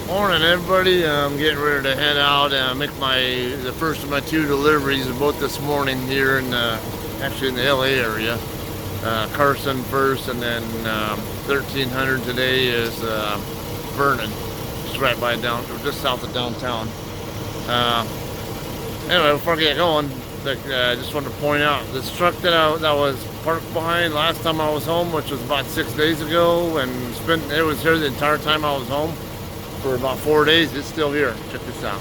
Morning, everybody. I'm getting ready to head out and make the first of my 2 deliveries, both this morning here in actually in the LA area. Carson first, and then 1300 today is Vernon, just right by just south of downtown. Anyway, before I get going, I just wanted to point out this truck that was parked behind last time I was home, which was about 6 days ago, and it was here the entire time I was home. For about 4 days, it's still here. Check this out.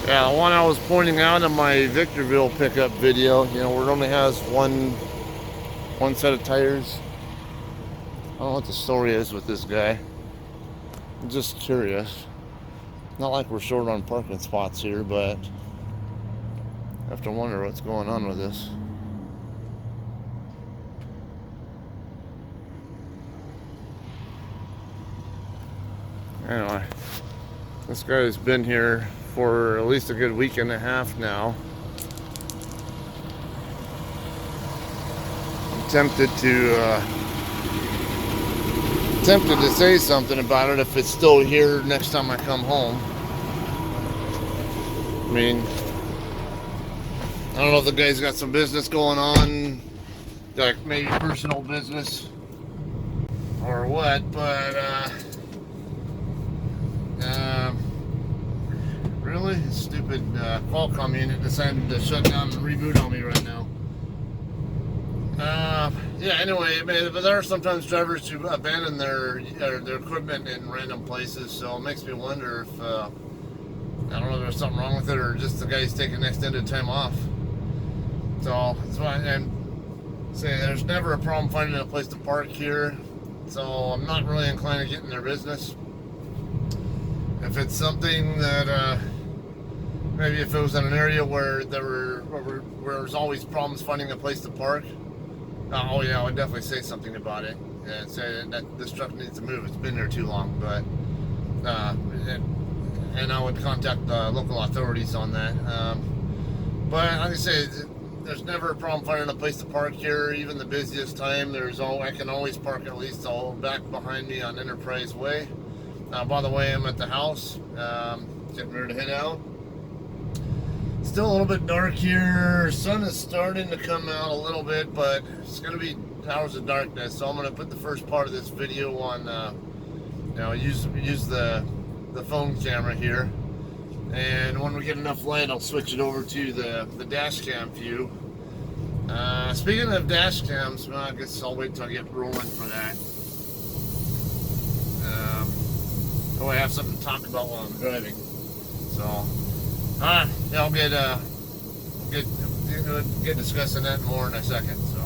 Yeah, the one I was pointing out in my Victorville pickup video, where it only has one set of tires. I don't know what the story is with this guy. I'm just curious. Not like we're short on parking spots here, but I have to wonder what's going on with this. Anyway, this guy's been here for at least a good week and a half now. I'm tempted to say something about it if it's still here next time I come home. I mean, I don't know if the guy's got some business going on, like maybe personal business or what, but really? Stupid Qualcomm unit decided to shut down and reboot on me right now. Yeah, anyway, but there are sometimes drivers who abandon their equipment in random places, so it makes me wonder if, I don't know if there's something wrong with it or just the guy's taking extended time off. So, that's why I'm saying there's never a problem finding a place to park here, so I'm not really inclined to get in their business. If it's something that, maybe if it was in an area where there's always problems finding a place to park, oh yeah, I would definitely say something about it and say that this truck needs to move. It's been there too long, but and I would contact the local authorities on that. But like I say, there's never a problem finding a place to park here. Even the busiest time, I can always park at least all back behind me on Enterprise Way. By the way, I'm at the house, getting ready to head out. Still a little bit dark here. Sun is starting to come out a little bit, but it's going to be hours of darkness. So I'm going to put the first part of this video on, use the phone camera here. And when we get enough light, I'll switch it over to the dash cam view. Speaking of dash cams, well, I guess I'll wait till I get rolling for that. I have something to talk about while I'm driving. So, yeah, I'll get discussing that more in a second. So,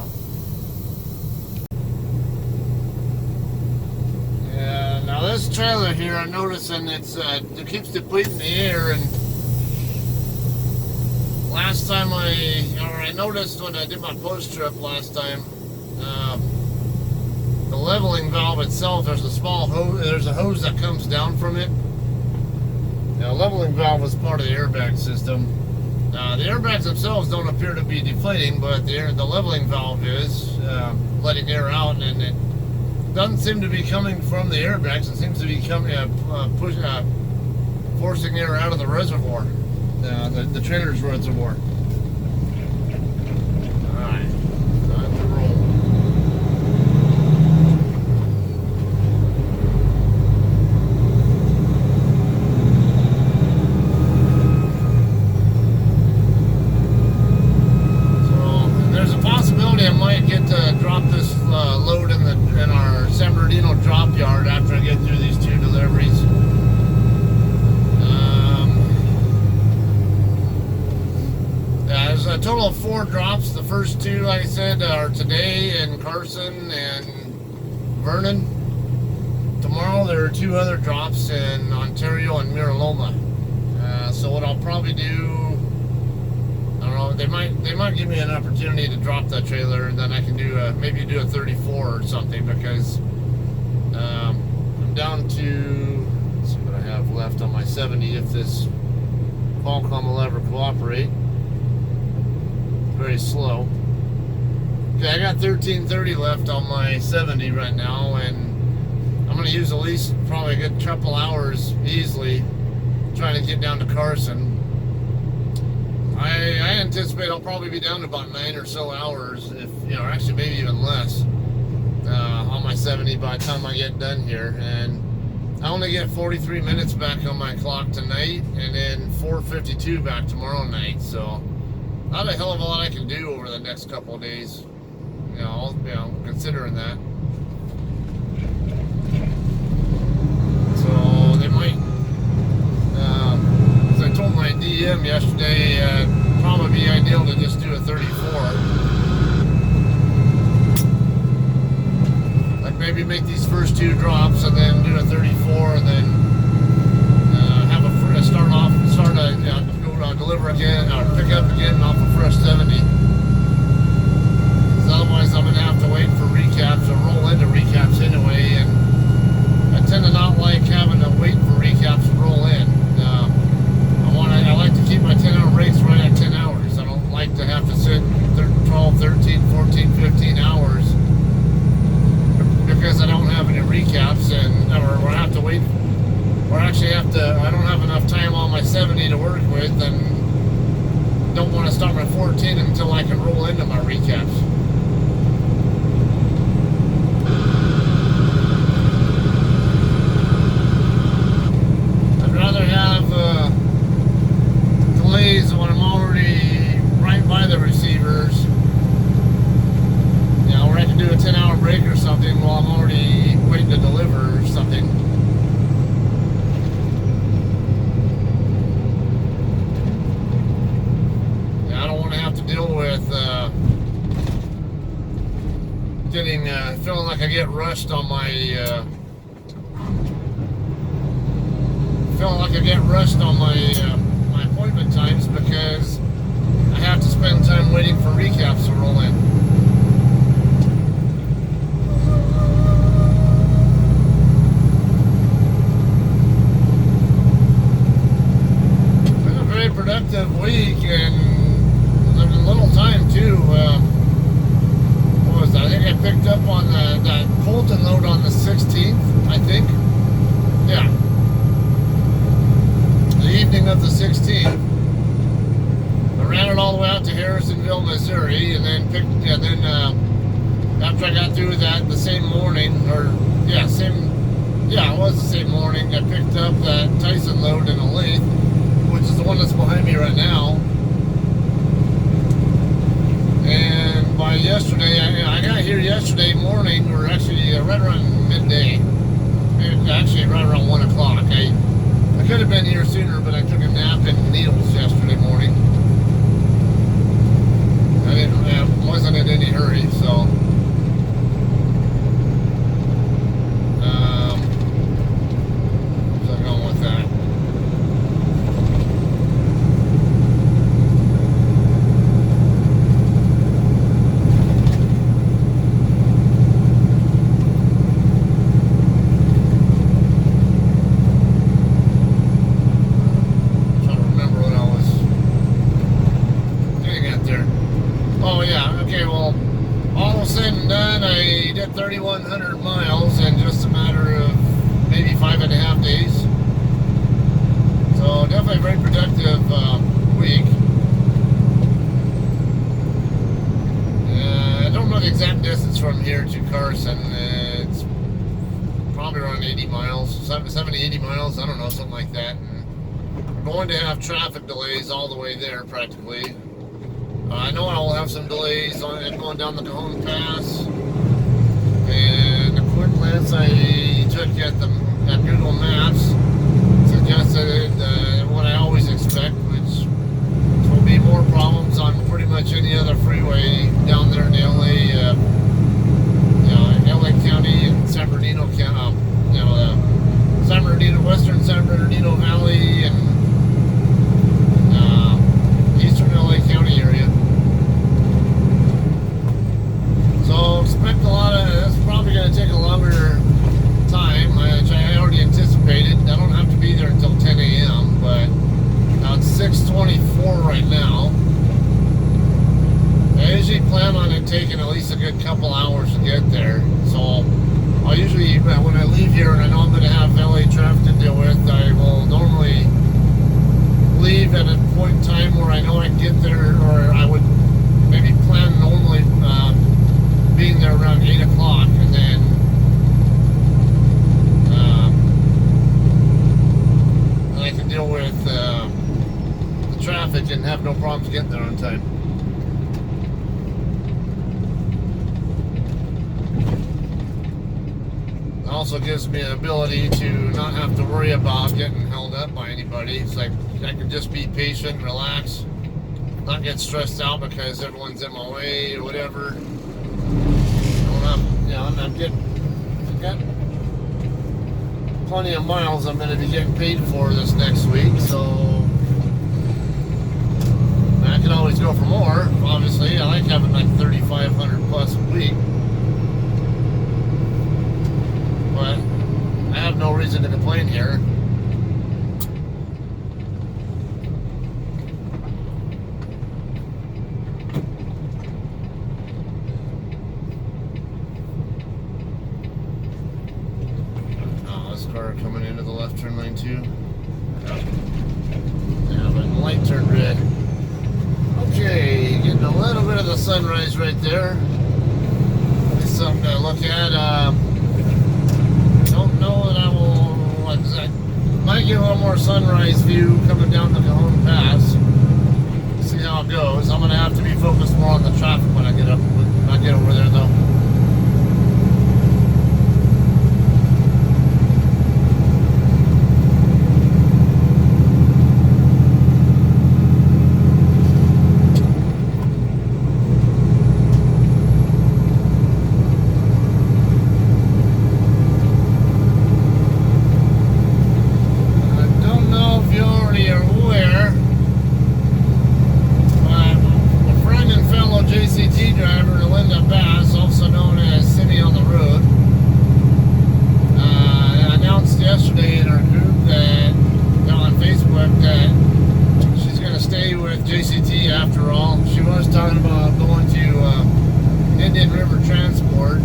yeah. Now this trailer here, I'm noticing it keeps depleting the air, and last time I noticed when I did my post trip last time. The leveling valve itself, there's a small hose. There's a hose that comes down from it. The leveling valve is part of the airbag system. The airbags themselves don't appear to be deflating, but the leveling valve is letting air out, and it doesn't seem to be coming from the airbags. It seems to be coming forcing air out of the reservoir, the trailer's reservoir. All right, time to roll. I might get to drop this load in our San Bernardino drop yard after I get through these 2 deliveries. Yeah, there's a total of 4 drops. The first 2, like I said, are today in Carson and Vernon. Tomorrow there are 2 other drops in Ontario and Miraloma. So what I'll probably do, I don't know, they might give me an opportunity to drop that trailer, and then I can maybe do a 34 or something, because I'm down to, let's see what I have left on my 70 if this Qualcomm will ever cooperate. Very slow. Okay, I got 1330 left on my 70 right now, and I'm going to use at least probably a good couple hours easily trying to get down to Carson. I anticipate I'll probably be down to about 9 or so hours, if actually maybe even less, on my 70 by the time I get done here. And I only get 43 minutes back on my clock tonight, and then 4:52 back tomorrow night. So not a hell of a lot I can do over the next couple of days. Considering that. So they might. As I told my DM yesterday, probably be ideal to just do a 34. Like maybe make these first 2 drops and then do a 34, and then have a deliver again or pick up again off a fresh 70. Because otherwise, I'm gonna have to wait for recaps or roll into recaps anyway, and I tend to not like having to wait for recaps to roll in. I like to keep my 10-hour breaks right at 10 hours. I don't like to have to sit 12, 13, 14, 15 hours because I don't have any recaps, or I have to wait, or actually I don't have enough time on my 70 to work with, and don't want to start my 14 until I can roll into my recaps. I'd rather have delays when I'm already right by the receivers, where I can do a 10-hour break or something while I'm already waiting to deliver or something. I don't want to have to deal with feeling like I get rushed on my my appointment times because I have to spend time waiting for recaps to roll in. It's been a very productive week and a little time too. What was that? I think I picked up on that Colton load on the 16th, I think. Yeah. The evening of the 16th. I ran it all the way out to Harrisonville, Missouri, and then after I got through that the same morning, it was the same morning, I picked up that Tyson load in Olathe, which is the one that's behind me right now. And by yesterday, I got here yesterday morning, or actually right around midday, actually right around 1 o'clock. I could have been here sooner, but I took a nap in Needles yesterday morning. I wasn't in any hurry, so. Where's I going with that? Oh yeah, okay, well, all said and done, I did 3,100 miles in just a matter of maybe 5.5 days. So definitely a very productive week. I don't know the exact distance from here to Carson. It's probably around 80 miles, 70, 80 miles, I don't know, something like that. And we're going to have traffic delays all the way there practically. I know I will have some delays on going down the Cajon Pass, and a quick glance I took at Google Maps suggested what I always expect, which will be more problems on pretty much any other freeway down there in the LA County and San Bernardino County, San Bernardino, Western San Bernardino Valley and Eastern LA County area. So expect a lot of, it's probably going to take a longer time, which I already anticipated. I don't have to be there until 10 a.m., but now it's 6:24 right now. I usually plan on it taking at least a good couple hours to get there. So I'll usually, when I leave here traffic and have no problems getting there on time. It also gives me an ability to not have to worry about getting held up by anybody. It's like I can just be patient, relax, not get stressed out because everyone's in my way or whatever. I've got plenty of miles I'm going to be getting paid for this next week, so I can always go for more. Obviously, I like having like 3,500 plus a week, but I have no reason to complain here. Car coming into the left turn lane too. Yeah, but the light turned red. Okay, getting a little bit of the sunrise right there. It's something to look at. Don't know that I will. I might get a little more sunrise view coming down the Cajon Pass. See how it goes. I'm gonna have to be focused more on the traffic when I get over there though. After all, she was talking about going to Indian River Transport.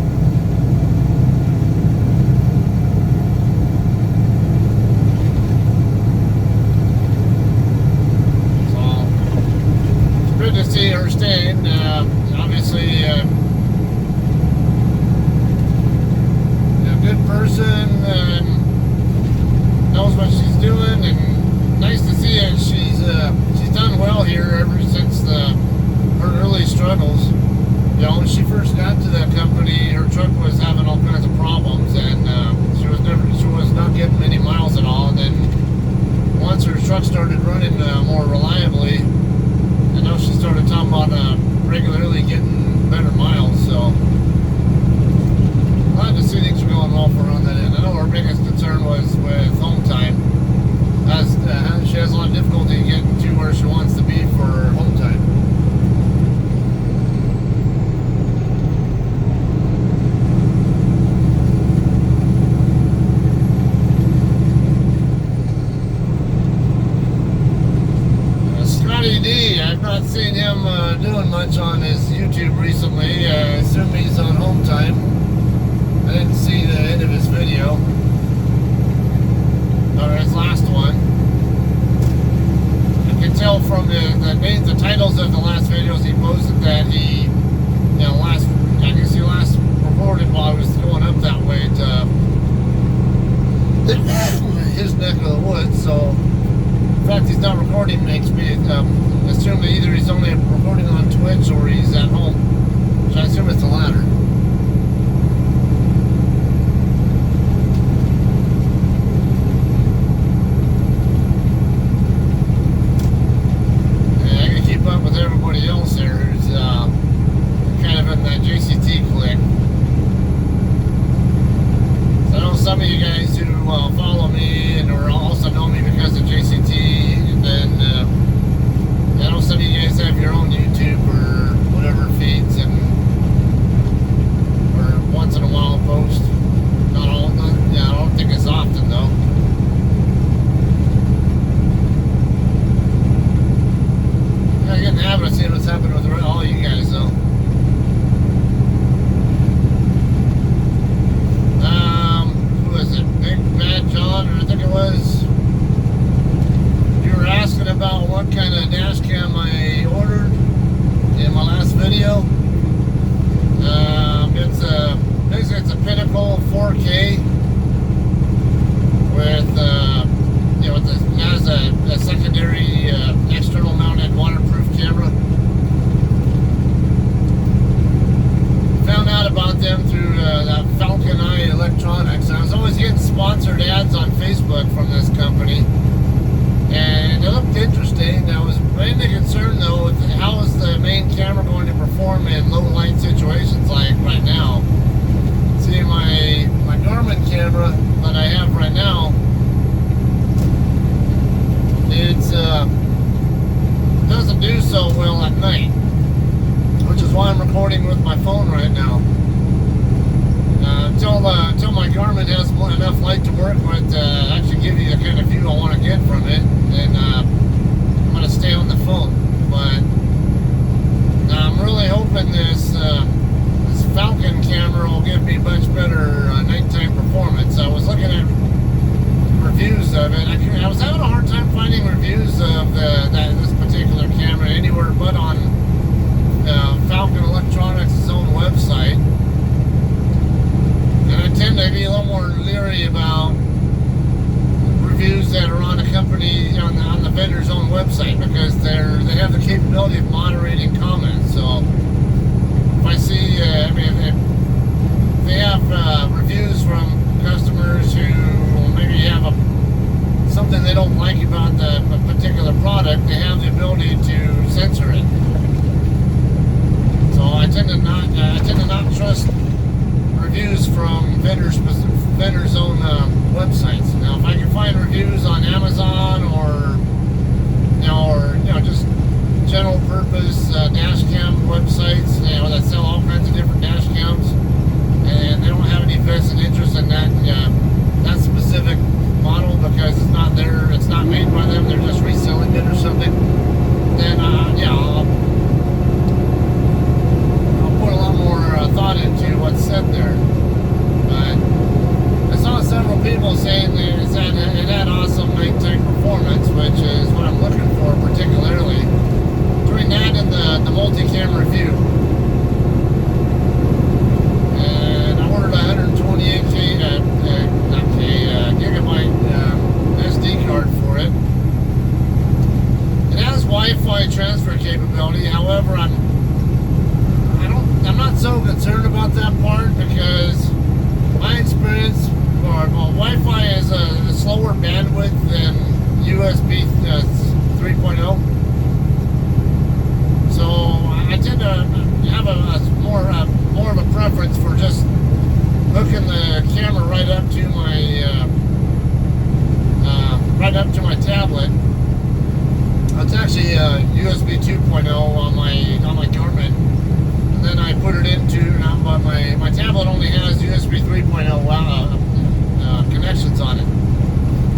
So it's good to see her staying. Obviously, a good person and knows what she's doing, and nice to see it. She's done well here ever since her early struggles. You know, when she first got to that company, her truck was having all kinds of problems, and she was not getting many miles at all. And then once her truck started running more reliably, I know she started talking about regularly getting better miles. So glad to see things are going well for her on that end. I know her biggest concern was with home time. She has a lot of difficulty getting to where she wants to be for home time. Scotty D, I've not seen him doing much on his YouTube recently. I assume he's on home time. I didn't see the end of his video, or his last one. You can tell from the titles of the last videos he posted that he, I guess he last recorded while I was going up that way to his neck of the woods. So the fact he's not recording makes me assume that either he's only recording on Twitch or he's at home. So I assume it's the latter. With everybody else there who's kind of in that JCT clique. So I know some of you guys who follow me and or also know me because of JCT, and then I know some of you guys have your own YouTube or whatever feeds, and or once in a while post. Not all, I don't think it's often though. I get in the habit of seeing what's happening with all you guys, though. Who was it? Big Bad John, or I think it was. You were asking about what kind of dash cam I ordered in my last video. Basically it's a Pinnacle 4K with it has a secondary external this company, and it looked interesting. I was mainly concerned though with how is the main camera going to perform in low light situations like right now. See, my Garmin camera that I have right now, it's doesn't do so well at night, which is why I'm recording with my phone right now. Until my Garmin has enough light to work with to actually give you the kind of view I want to get from it, then I'm going to stay on the phone. But I'm really hoping this Falcon camera will give me much better nighttime performance. I was looking at reviews of it. I was having a hard time finding reviews of this particular camera anywhere but on Falcon Electronics' own website. And I tend to be a little more leery about reviews that are on a company on the vendor's own website, because they have the capability of moderating comments. So if I see, if they have reviews from customers who maybe have something they don't like about the particular product, they have the ability to censor it. So I tend to not trust reviews from vendors' own websites. Now, if I can find reviews on Amazon or just general purpose dash cam websites, that sell all kinds of different dash cams, and they don't have any vested interest in that specific model because it's not made by them, they're just reselling it or something, then I'll put a lot more thought into what's said there. But I saw several people saying it had awesome nighttime performance, which is what I'm looking for particularly. Between that and the multi-camera view. And I ordered a 128 gigabyte SD card for it. It has Wi-Fi transfer capability. However, I'm not so concerned about that part, because my experience, Wi-Fi is a slower bandwidth than USB 3.0. So I tend to have more of a preference for just hooking the camera right up to my tablet. It's actually USB 2.0 on my Garmin, and then I put it into my tablet only has USB 3.0 connections on it.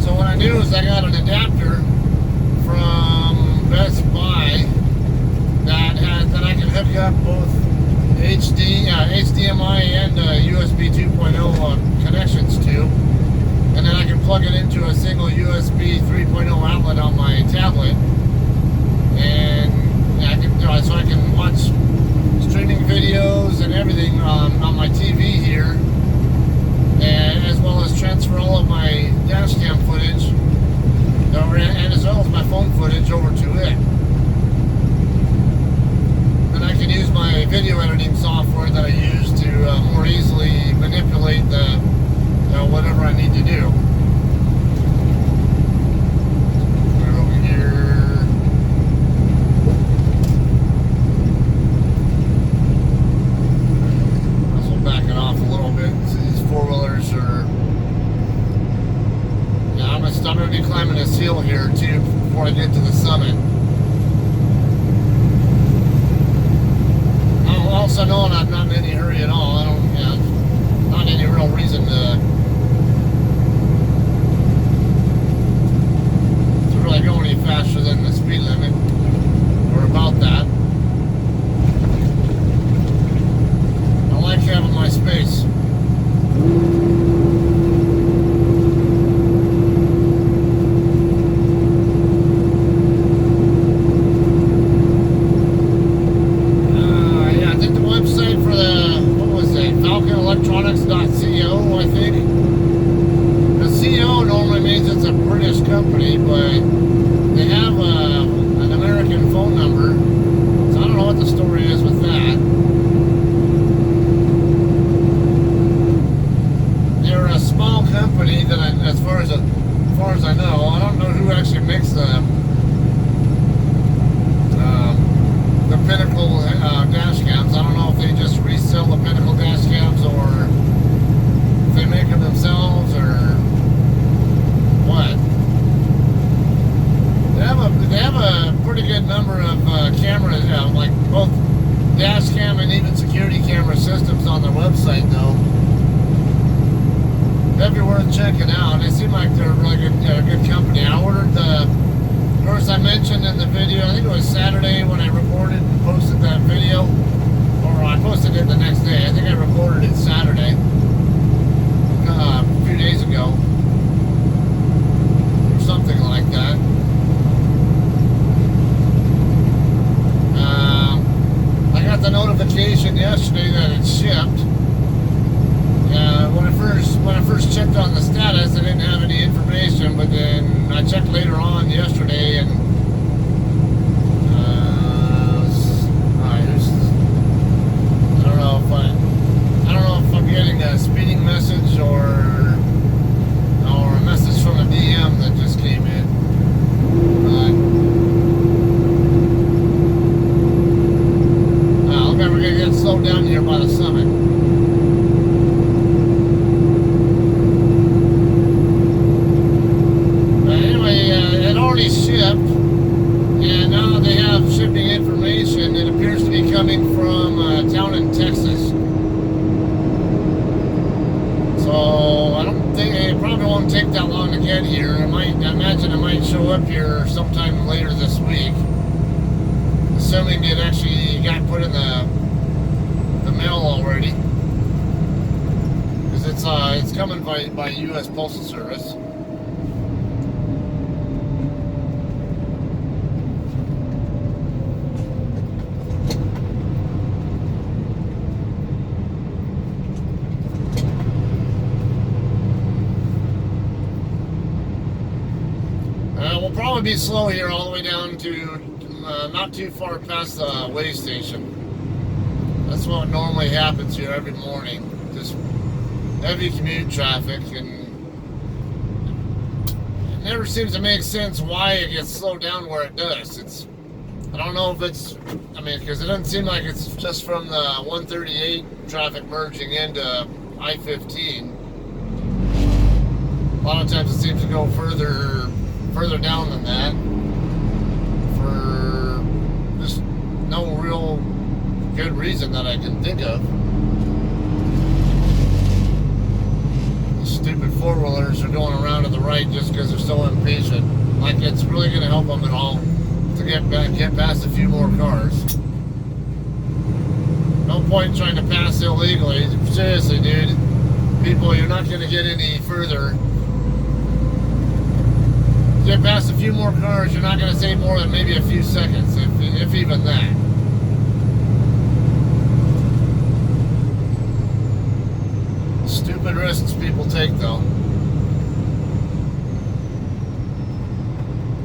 So what I do is I got an adapter from Best Buy that I can hook up both HDMI and USB 2.0 connections to, and then I can plug it into a single USB 3.0 outlet on my tablet, and so I can watch streaming videos and everything on my TV here, and as well as transfer all of my dash cam footage, and as well as my phone footage over to it. And I can use my video editing software that I use to more easily manipulate whatever I need to do. We're over here. Also backing off a little bit. So these four-wheelers are... Yeah, I'm going to be climbing this hill here too before I get to the summit. Also knowing I'm not in any hurry at all. Not any real reason to really go any faster than the speed limit, or about that. I like having my space. Electronics.co, I think. The CO normally means it's a British company, but they have an American phone number, so I don't know what the story is with that. They're a small company that, as far as I know, know. I don't know who actually makes the Pinnacle dash cams. I don't know if they just resell the Pinnacle dash cams or if they make them themselves or what. They have a pretty good number of cameras, like both dash cam and even security camera systems on their website, though. That'd be worth checking out. They seem like they're a really good company. I ordered of course, I mentioned in the video, I think it was Saturday when I recorded and posted that video, or I posted it the next day. I think I recorded it Saturday, a few days ago, or something like that. I got the notification yesterday that it shipped. When I first checked on the status, I didn't have any information, but then I checked later on yesterday, and I don't know if I'm getting a speeding message or a message from a DM that just came in. Look like we're gonna get slowed down here by the summit. Shipped, and now they have shipping information. It appears to be coming from a town in Texas. So I don't think it probably won't take that long to get here. I imagine it might show up here sometime later this week, assuming it actually got put in the mail already, because it's coming by U.S. Postal Service. We'll probably be slow here all the way down to not too far past the way station. That's what normally happens here every morning. Just heavy commute traffic, and it never seems to make sense why it gets slowed down where it does. I don't know if it's, because it doesn't seem like it's just from the 138 traffic merging into I-15. A lot of times it seems to go further down than that for just no real good reason that I can think of. The stupid four-wheelers are going around to the right just because they're so impatient. Like it's really going to help them at all to get past a few more cars. No point trying to pass illegally. Seriously, dude. People, you're not going to get any further. Get past a few more cars, you're not going to save more than maybe a few seconds, if even that. Stupid risks people take, though.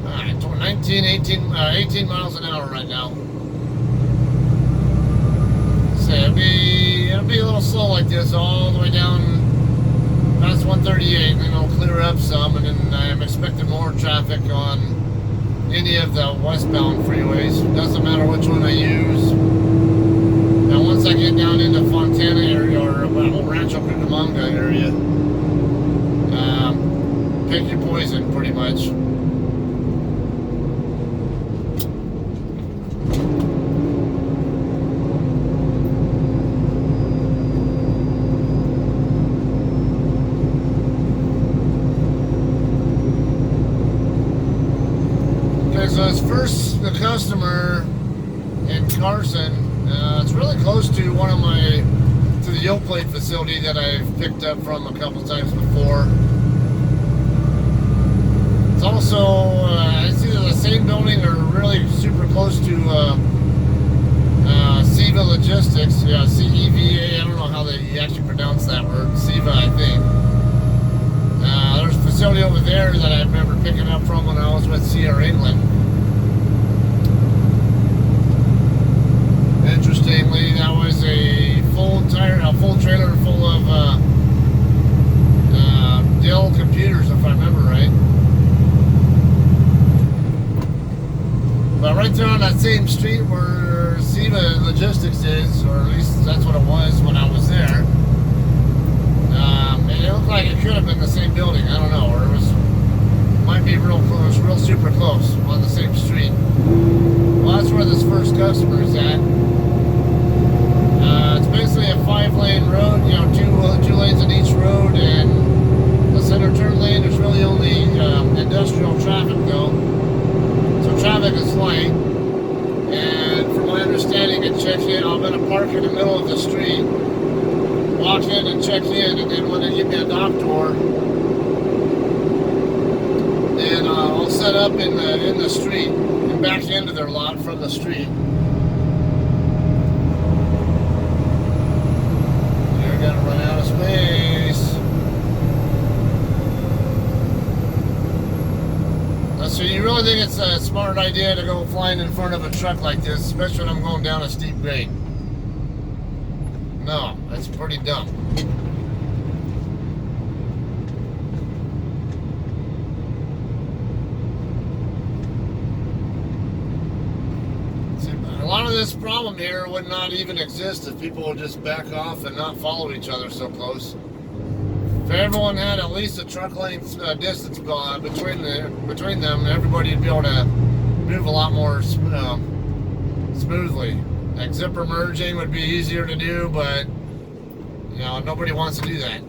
Alright, 18 miles an hour right now. So it'll be a little slow like this all the way down past 138, and then it'll clear up some, and then I'm expecting more traffic on any of the westbound freeways. Doesn't matter which one I use. Now once I get down into Fontana area or Rancho Cucamonga area, pick your poison pretty much. So it's first the customer in Carson. It's really close to the Yoke Plate facility that I've picked up from a couple times before. It's also it's either the same building or really super close to Seva Logistics. Yeah, CEVA. I don't know how they actually pronounce that word. Seva, I think. There's a facility over there that I remember picking up from when I was with CR England. Interestingly, that was a full trailer full of Dell computers, if I remember right. right there on that same street where Siva Logistics is, or at least that's what it was when I was there. And it looked like it could have been the same building. I don't know, or it was might be real close, real super close on the same street. Well, that's where this first customer is at. It's basically a 5-lane road, you know, two lanes in each road, and the center turn lane is really only industrial traffic though. So traffic is light, and from my understanding, it checks in. I'm going to park in the middle of the street, walk in and check in, and then when they give me a dock door, then I'll set up in the street and back into their lot from the street. They're gonna run out of space. So you really think it's a smart idea to go flying in front of a truck like this, especially when I'm going down a steep grade? No, that's pretty dumb. A lot of this problem here would not even exist if people would just back off and not follow each other so close. If everyone had at least a truck length distance between them, everybody would be able to move a lot more smoothly. Like zipper merging would be easier to do, but you know, nobody wants to do that.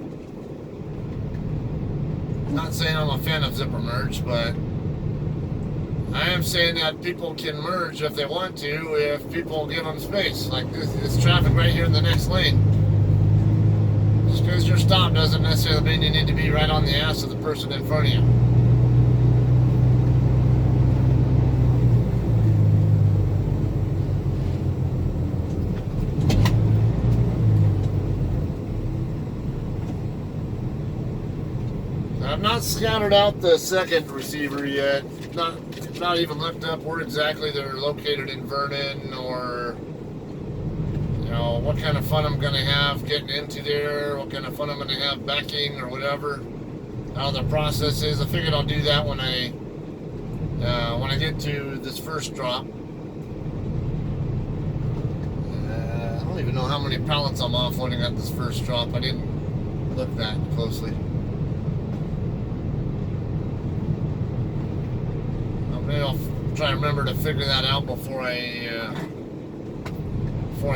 I'm not saying I'm a fan of zipper merge, but I am saying that people can merge if they want to, if people give them space. Like this traffic right here in the next lane. Just because you're stopped doesn't necessarily mean you need to be right on the ass of the person in front of you. I've not scouted out the second receiver yet. Not even looked up where exactly they're located in Vernon, or you know what kind of fun I'm gonna have getting into there, what kind of fun I'm gonna have backing or whatever. How the process is. I figured I'll do that when I get to this first drop. I don't even know how many pallets I'm offloading at this first drop. I didn't look that closely. Maybe I'll try to remember to figure that out before I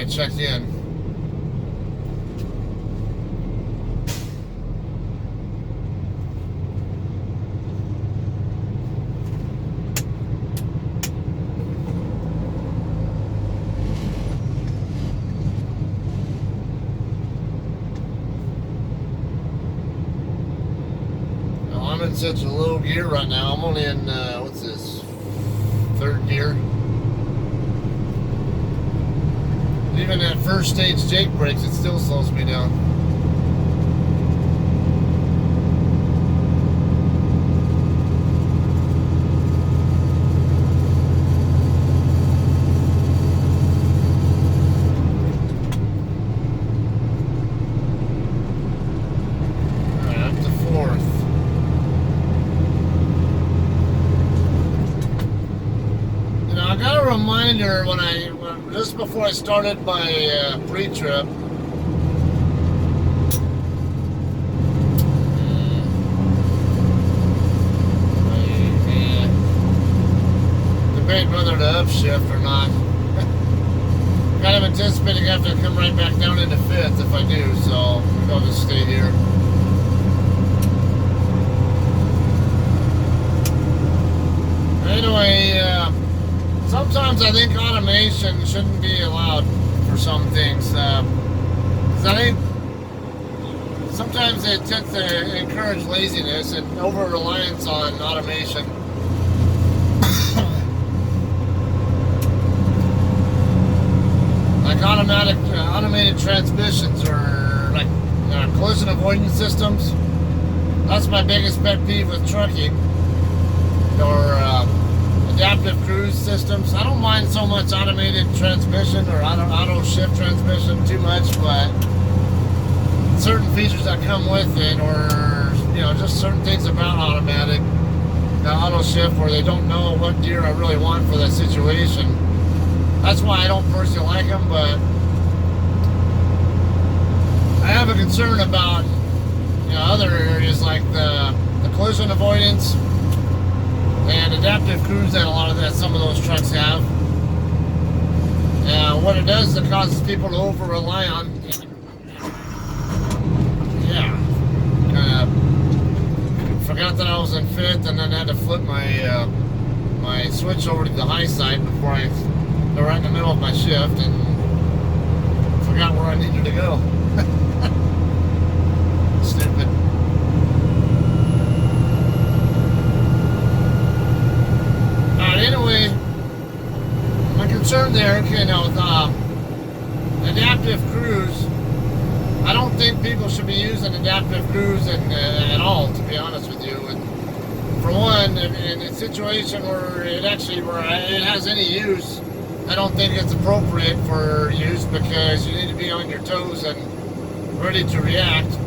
check in. Well, I'm in such a low gear right now. I'm only in what's this? Third gear. Even at first stage Jake brakes, it still slows me down. Alright, up to fourth. I got a reminder just before I started my pre-trip. Debate whether to upshift or not. Kind of anticipating having to come right back down into fifth if I do, so maybe I'll just stay here. Anyway, sometimes I think automation shouldn't be allowed for some things. Because I think sometimes it tends to encourage laziness and over-reliance on automation. Like automated transmissions, or like collision avoidance systems. That's my biggest pet peeve with trucking. Or adaptive cruise systems. I don't mind so much automated transmission or auto shift transmission too much, but certain features that come with it, or you know, just certain things about automatic, the auto shift where they don't know what gear I really want for that situation. That's why I don't personally like them, but I have a concern about other areas like the collision avoidance and adaptive cruise that some of those trucks have. What it does is it causes people to over rely on. Forgot that I was in fifth, and then had to flip my my switch over to the high side before I got right in the middle of my shift, and forgot where I needed to go. Stupid. Alright, anyway, my concern there, with adaptive cruise, I don't think people should be using adaptive cruise at all, to be honest with you. And for one, in a situation where it has any use, I don't think it's appropriate for use because you need to be on your toes and ready to react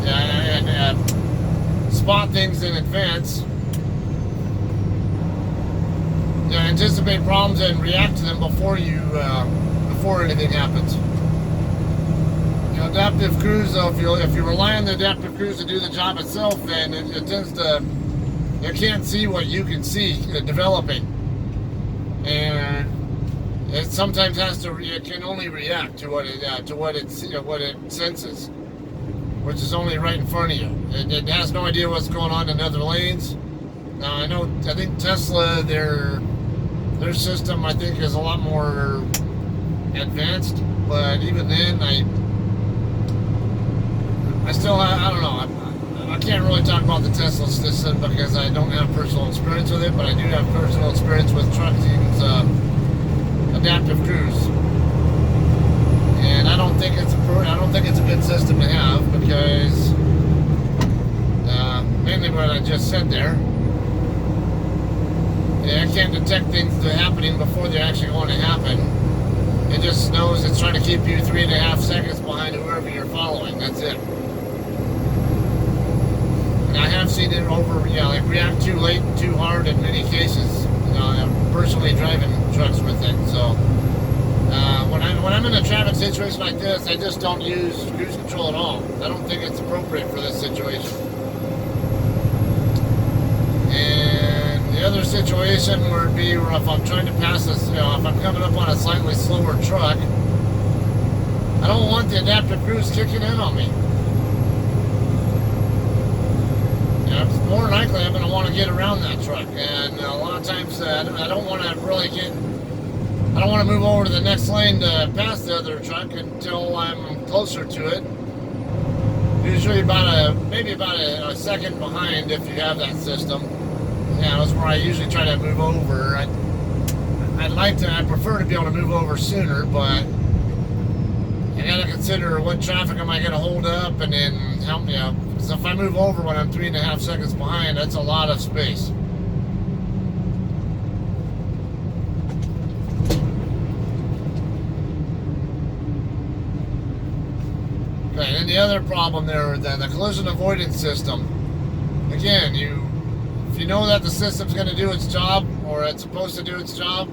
and spot things in advance. Anticipate problems and react to them before anything happens. Adaptive cruise, though, if you rely on the adaptive cruise to do the job itself, then it tends to, you can't see what you can see developing, and it sometimes it can only react to what it senses, which is only right in front of you. It has no idea what's going on in other lanes. Now I think Tesla, their system I think is a lot more advanced, but even then I don't know. I can't really talk about the Tesla system because I don't have personal experience with it, but I do have personal experience with Trucking's adaptive cruise, and I don't think it's a good system to have because mainly what I just said there. It can't detect things that are happening before they're actually going to happen. It just knows it's trying to keep you 3.5 seconds behind whoever you're following. That's it. I have seen it react too late and too hard in many cases. I'm personally driving trucks with it, so when I'm in a traffic situation like this, I just don't use cruise control at all. I don't think it's appropriate for this situation. And the other situation would be if I'm trying to pass this, if I'm coming up on a slightly slower truck, I don't want the adaptive cruise kicking in on me. More than likely, I'm going to want to get around that truck, and a lot of times I don't want to move over to the next lane to pass the other truck until I'm closer to it. Usually maybe about a second behind if you have that system. That's where I usually try to move over. I prefer to be able to move over sooner, but I got to consider what traffic am I going to hold up, and then help me out. So if I move over when I'm 3.5 seconds behind, that's a lot of space. Okay, and then the other problem there, the collision avoidance system. Again, if you know that the system's going to do its job, or it's supposed to do its job,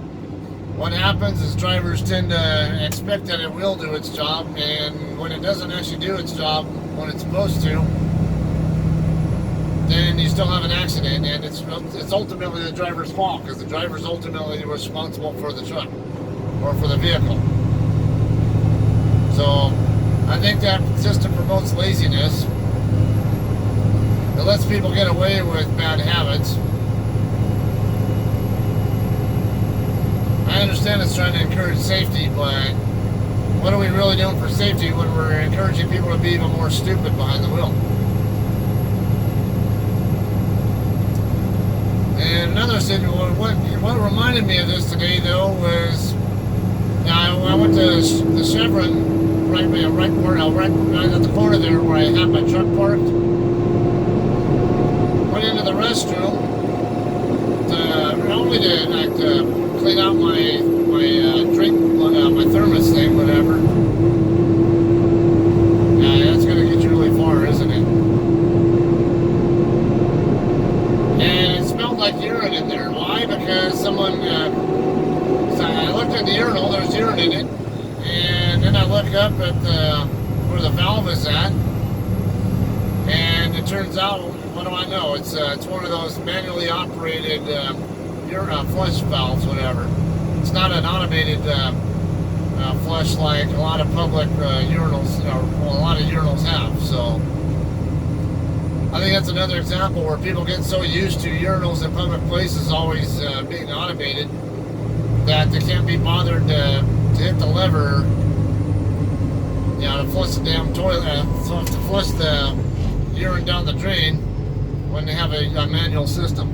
what happens is drivers tend to expect that it will do its job, and when it doesn't actually do its job when it's supposed to, then you still have an accident, and it's ultimately the driver's fault because the driver's ultimately responsible for the truck or for the vehicle. So I think that system promotes laziness. It lets people get away with bad habits. I understand it's trying to encourage safety, but what are we really doing for safety when we're encouraging people to be even more stupid behind the wheel? And another thing, what reminded me of this today, though, was I went to the Chevron right at the corner there where I had my truck parked. Went into the restroom only to clean out my drink, my thermos thing, whatever. Yeah, that's gonna get you really far, isn't it? like urine in there. Why? Because someone, so I looked at the urinal, there's urine in it, and then I look up at where the valve is at, and it turns out, what do I know? It's one of those manually operated flush valves, whatever. It's not an automated flush like a lot of public urinals, or a lot of urinals have. So I think that's another example where people get so used to urinals in public places always being automated that they can't be bothered to hit the lever, to flush the damn toilet, to flush the urine down the drain when they have a manual system.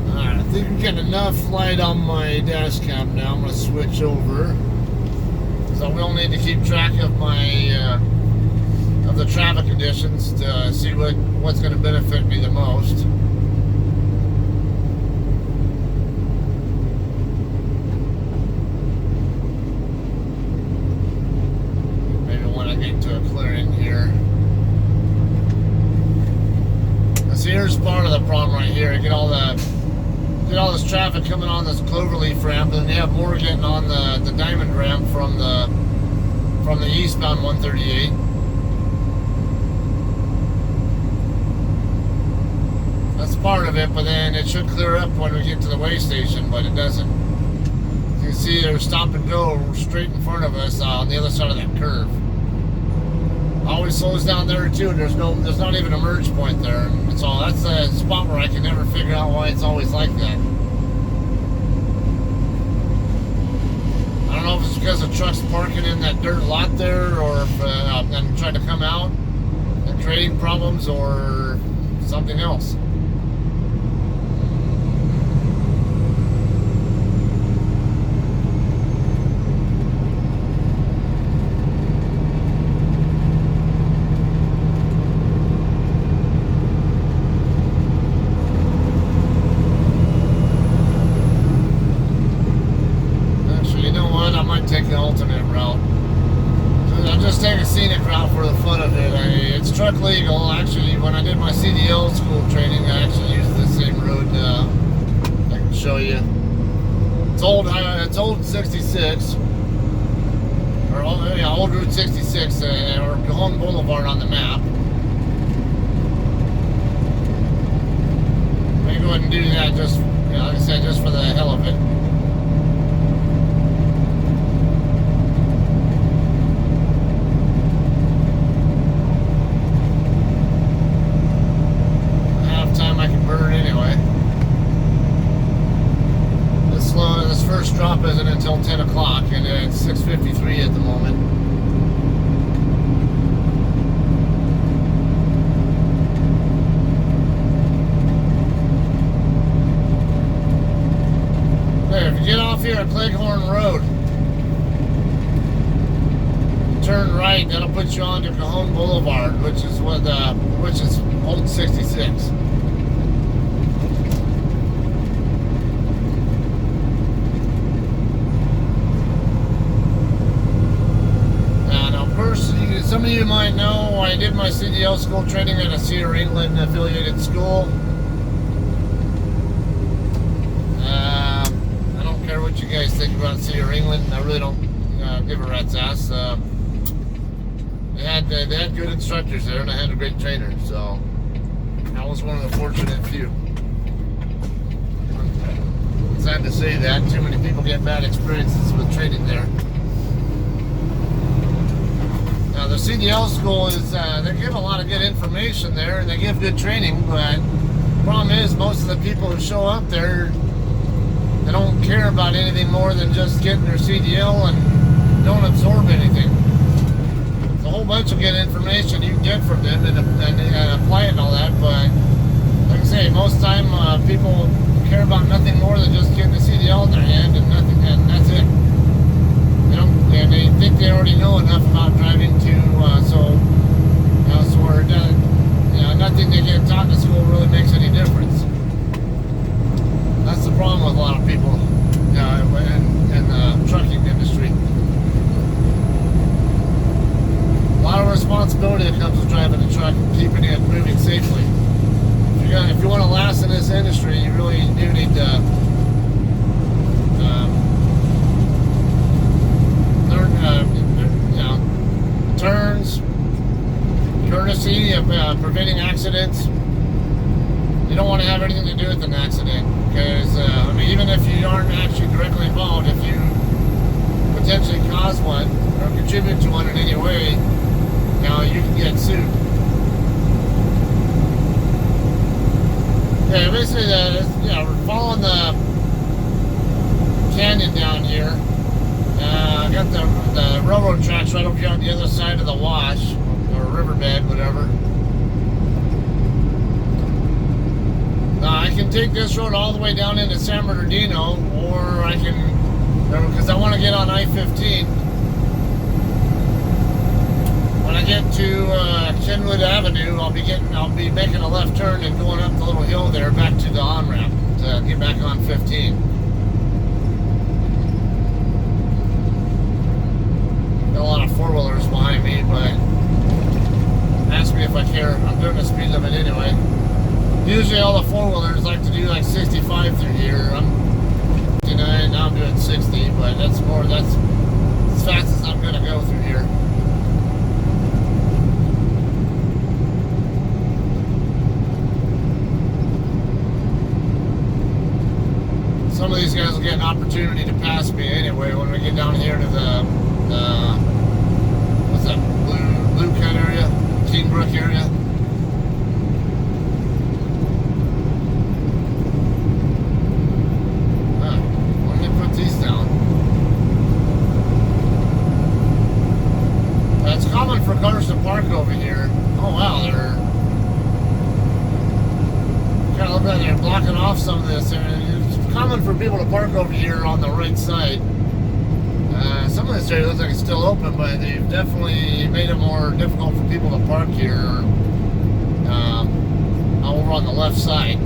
Alright, I think I'm getting enough light on my dash cam now. I'm going to switch over. So we'll need to keep track of my of the traffic conditions to see what's going to benefit me the most. Maybe when I get to a clearing here. So here's part of the problem right here. You get all this traffic coming on this Cloverleaf ramp, and then you have more getting on the Diamond ramp from the eastbound 138. That's part of it, but then it should clear up when we get to the way station, but it doesn't. You can see there's stop and go straight in front of us on the other side of that curve. Always slows down there too, and there's not even a merge point there. So that's a spot where I can never figure out why it's always like that. I don't know if it's because the truck's parking in that dirt lot there, or if and trying to come out and creating problems, or something else. Take the alternate route. So I'll just take a scenic route for the fun of it. It's truck legal. Actually, when I did my CDL school training, I actually used the same road. I can show you. It's old 66, or old Route 66, or Cajon Boulevard on the map. Let me go ahead and do that just, like I said, just for the hell of it. This first drop isn't until 10 o'clock, and it's 6:53 at the moment. There, if you get off here at Cleghorn Road, turn right, that'll put you onto Cajon Boulevard, which is old 66. Some of you might know I did my CDL school training at a Cedar England affiliated school. I don't care what you guys think about Cedar England. I really don't give a rat's ass. They had good instructors there, and I had a great trainer. So I was one of the fortunate few. I'm sad to say that too many people get bad experiences with training there. Now the CDL school is, they give a lot of good information there, and they give good training, but the problem is most of the people who show up there, they don't care about anything more than just getting their CDL and don't absorb anything. There's a whole bunch of good information you can get from them and apply it and all that, but like I say, most time people care about nothing more than just getting the CDL in their hand and nothing, and that's it. And they think they already know enough about driving nothing they get taught in school really makes any difference. That's the problem with a lot of people, in of preventing accidents. You don't want to have anything to do with an accident, because I mean, even if you aren't actually directly involved, if you potentially cause one or contribute to one in any way, you can get sued. Okay, basically, we're following the canyon down here. I got the railroad tracks right over here on the other side of the wash, or riverbed, whatever. I can take this road all the way down into San Bernardino, or I can, because I want to get on I-15. When I get to Kenwood Avenue, I'll be making a left turn and going up the little hill there back to the on-ramp to get back on 15. Got a lot of four-wheelers behind me, but ask me if I care. I'm doing the speed limit anyway. Usually all the four-wheelers like to do like 65 through here. I'm 59, now I'm doing 60, but that's as fast as I'm gonna go through here. Some of these guys will get an opportunity to pass me anyway when we get down here to the what's that, Blue Cut area, Kingbrook area. Why did they put these down? It's common for cars to park over here. Oh wow, they're kind of look like they're blocking off some of this. It's common for people to park over here on the right side. Some of this area looks like it's still open, but they've definitely made it more difficult for people to park here over on the left side.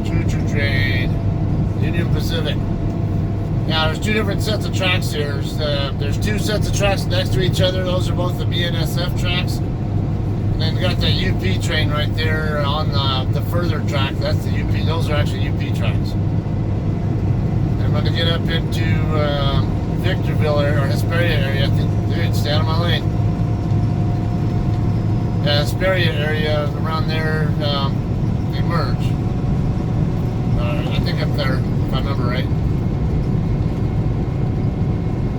Choo-choo train, Union Pacific. Now, there's two different sets of tracks here. There's two sets of tracks next to each other. Those are both the BNSF tracks. And then you got that UP train right there on the further track. That's the UP. Those are actually UP tracks. And I'm going to get up into Victorville or Hesperia area. Dude, stay out of my lane. Yeah, Hesperia area around there, they merge. I think up there, if I remember right.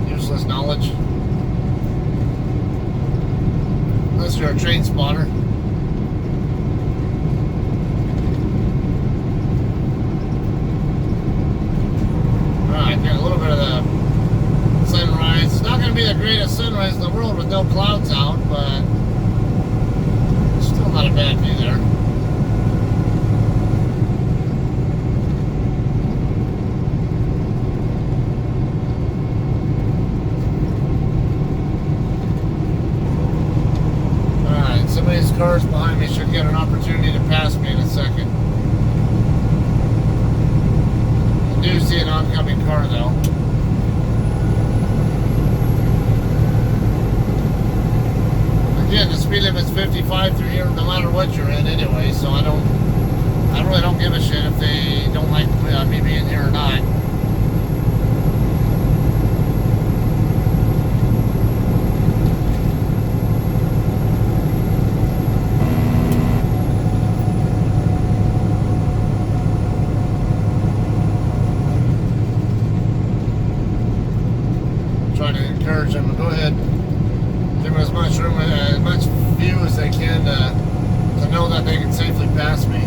Useless knowledge. Unless you're a train spotter. Alright, got a little bit of the sunrise. It's not going to be the greatest sunrise in the world with no clouds out, but still not a bad view there. Some of these cars behind me should get an opportunity to pass me in a second. I do see an oncoming car though. Again, the speed limit's 55 through here no matter what you're in anyway, so I really don't give a shit if they don't like me being here or not. Encourage them to go ahead, give them as much room, as much view as they can to know that they can safely pass me.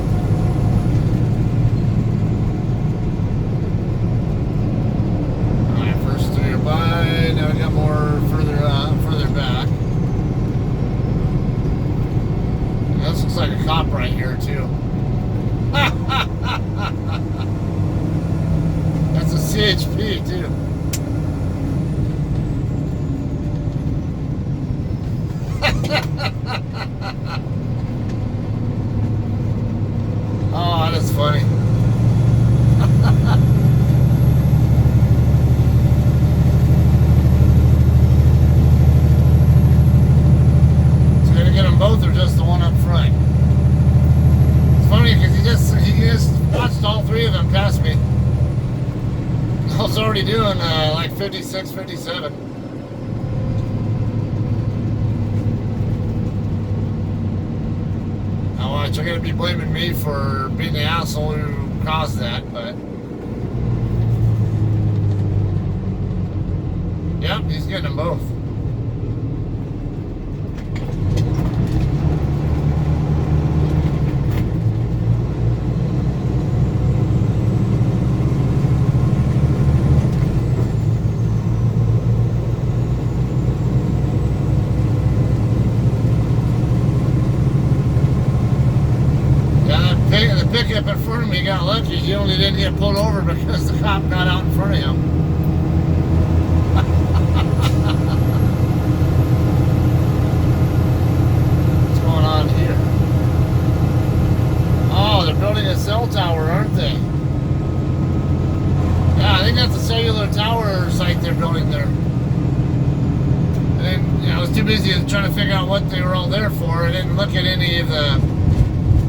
Alright, first three are by, now we got more further back. And this looks like a cop right here too. That's a CHP too. Oh, that's funny. So gonna get them both or just the one up front? It's funny because he just watched all three of them pass me. I was already doing like 56, 57. Now, watch, you're going to be blaming me for being the asshole who caused that, but... Yep, he's getting them both. The pickup in front of me got lucky. He only didn't get pulled over because the cop got out in front of him. What's going on here? Oh, they're building a cell tower, aren't they? Yeah, I think that's a cellular tower site they're building there. And then, I was too busy trying to figure out what they were all there for. I didn't look at any of the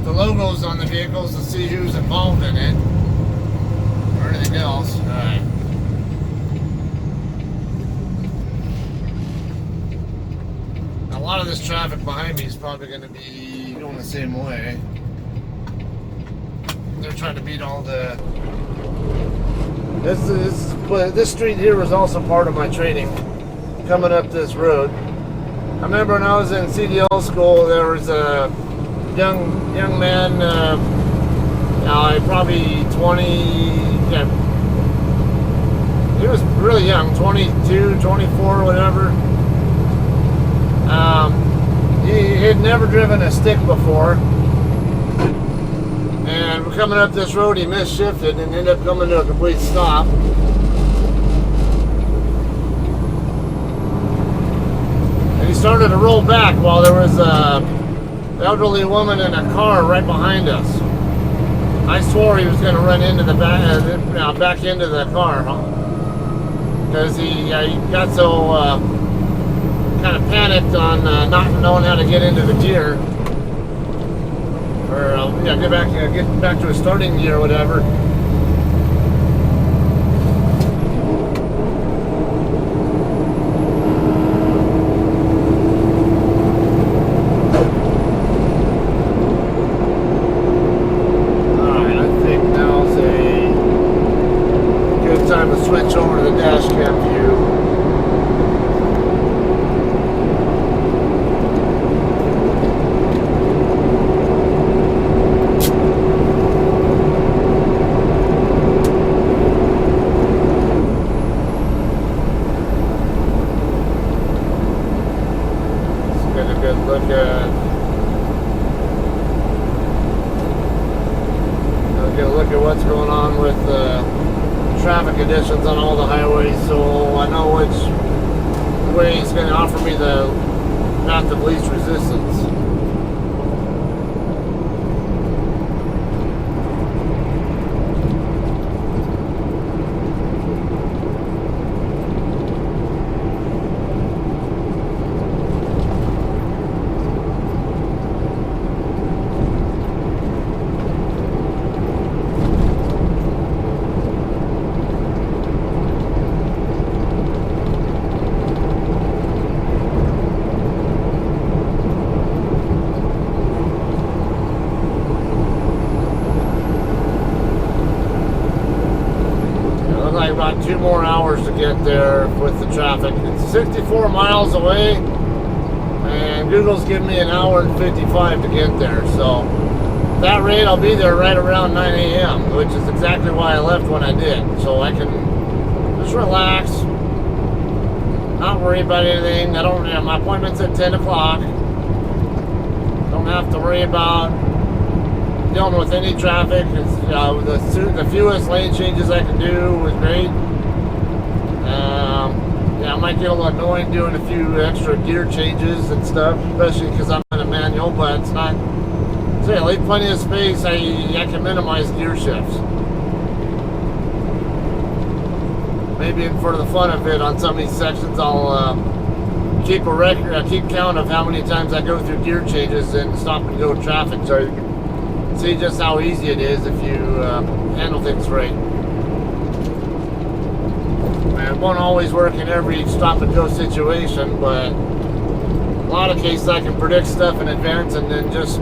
logos on the vehicles to see who's involved in it or anything else. Alright. A lot of this traffic behind me is probably going to be going the same way. They're trying to beat all the... This street here was also part of my training coming up this road. I remember when I was in CDL school, there was a young man, probably 20, yeah, he was really young, 22, 24, whatever. He had never driven a stick before, and coming up this road he misshifted and ended up coming to a complete stop. And he started to roll back while there was a elderly woman in a car right behind us. I swore he was going to run into the back into the car, because he got so kind of panicked on not knowing how to get into the gear, or get back to a starting gear or whatever. Switch over to the dash cam view. Let's get a good look at what's going on with traffic conditions on all the highways, so I know which way is going to offer me the path of least resistance. About 2 more hours to get there with the traffic. It's 64 miles away, and Google's giving me an hour and 55 to get there. So at that rate, I'll be there right around 9 a.m., which is exactly why I left when I did. So I can just relax, not worry about anything. My appointment's at 10 o'clock. Don't have to worry about dealing with any traffic. It's, the fewest lane changes I can do was great. I might get a little annoying doing a few extra gear changes and stuff, especially because I'm in a manual, but it's not, I leave plenty of space. I can minimize gear shifts. Maybe for the fun of it, on some of these sections I'll keep a record, keep count of how many times I go through gear changes and stop and go traffic, so you can see just how easy it is if you handle things right. It won't always work in every stop and go situation, but a lot of cases I can predict stuff in advance and then just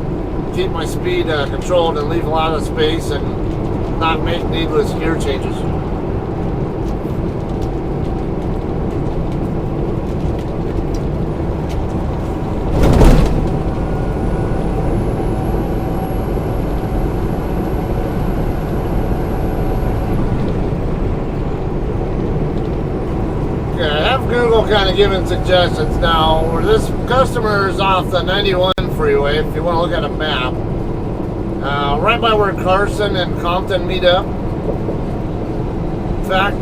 keep my speed controlled and leave a lot of space and not make needless gear changes. Google kind of giving suggestions now. Where this customer is off the 91 freeway, if you want to look at a map, right by where Carson and Compton meet up. In fact,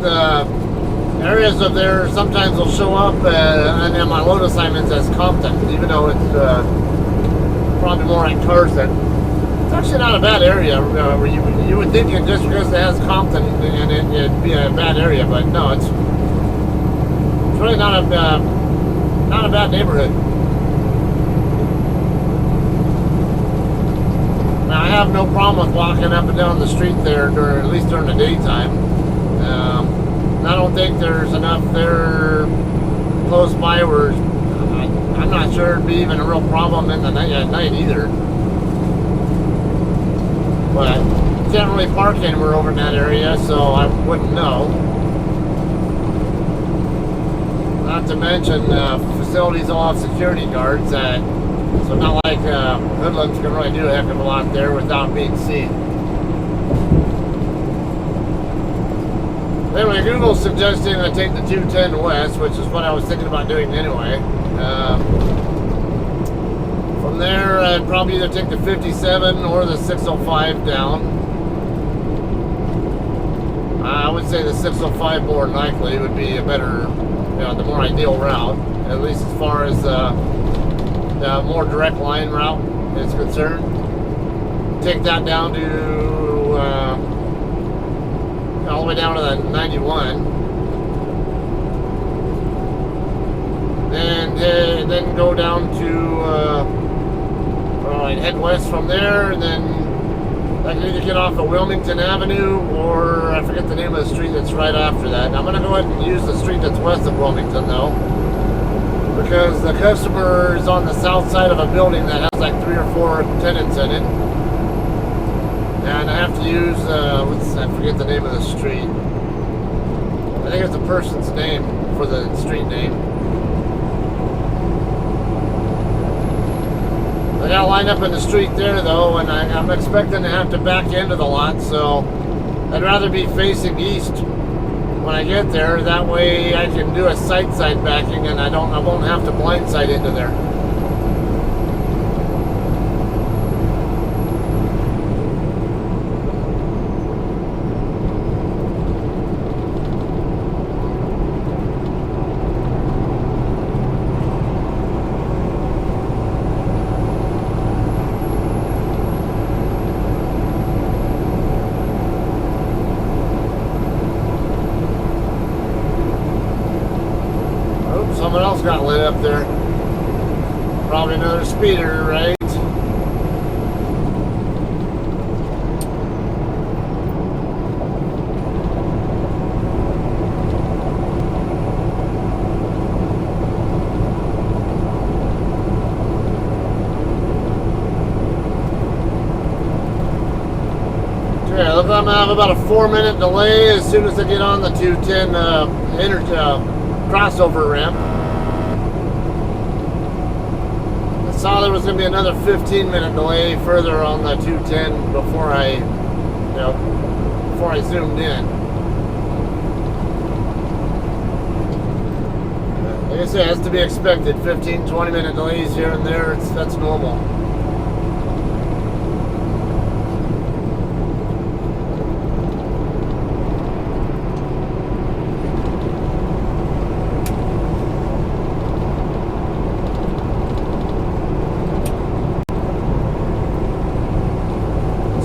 areas of there sometimes will show up and my load assignments as Compton, even though it's probably more like Carson. It's actually not a bad area. You would think it just because it has Compton and it'd be a bad area, but no, it's really not a bad neighborhood. Now I have no problem with walking up and down the street there at least during the daytime. I don't think there's enough there close by where I'm not sure it'd be even a real problem in the night at night either. But can't really park anywhere over in that area, so I wouldn't know. Not to mention facilities all have security guards, so not like hoodlums can really do a heck of a lot there without being seen. Anyway, Google's suggesting I take the 210 west, which is what I was thinking about doing anyway. From there, I'd probably either take the 57 or the 605 down. I would say the 605 more than likely would be a better, the more ideal route, at least as far as the more direct line route is concerned. Take that down to all the way down to the 91, then go down to head west from there, and then I can either get off of Wilmington Avenue, or I forget the name of the street that's right after that. I'm going to go ahead and use the street that's west of Wilmington, though, because the customer is on the south side of a building that has like 3 or 4 tenants in it. And I have to use, I forget the name of the street. I think it's a person's name for the street name. I got lined up in the street there though, and I'm expecting to have to back into the lot, so I'd rather be facing east when I get there. That way I can do a side backing, and I won't have to blindside into there. Someone else got lit up there. Probably another speeder, right? Okay, look, I'm gonna have about a 4-minute delay as soon as I get on the 210 crossover ramp. I saw there was going to be another 15-minute delay further on the 210 before I zoomed in. Like I said, that's to be expected. 15-20-minute delays here and there, that's normal.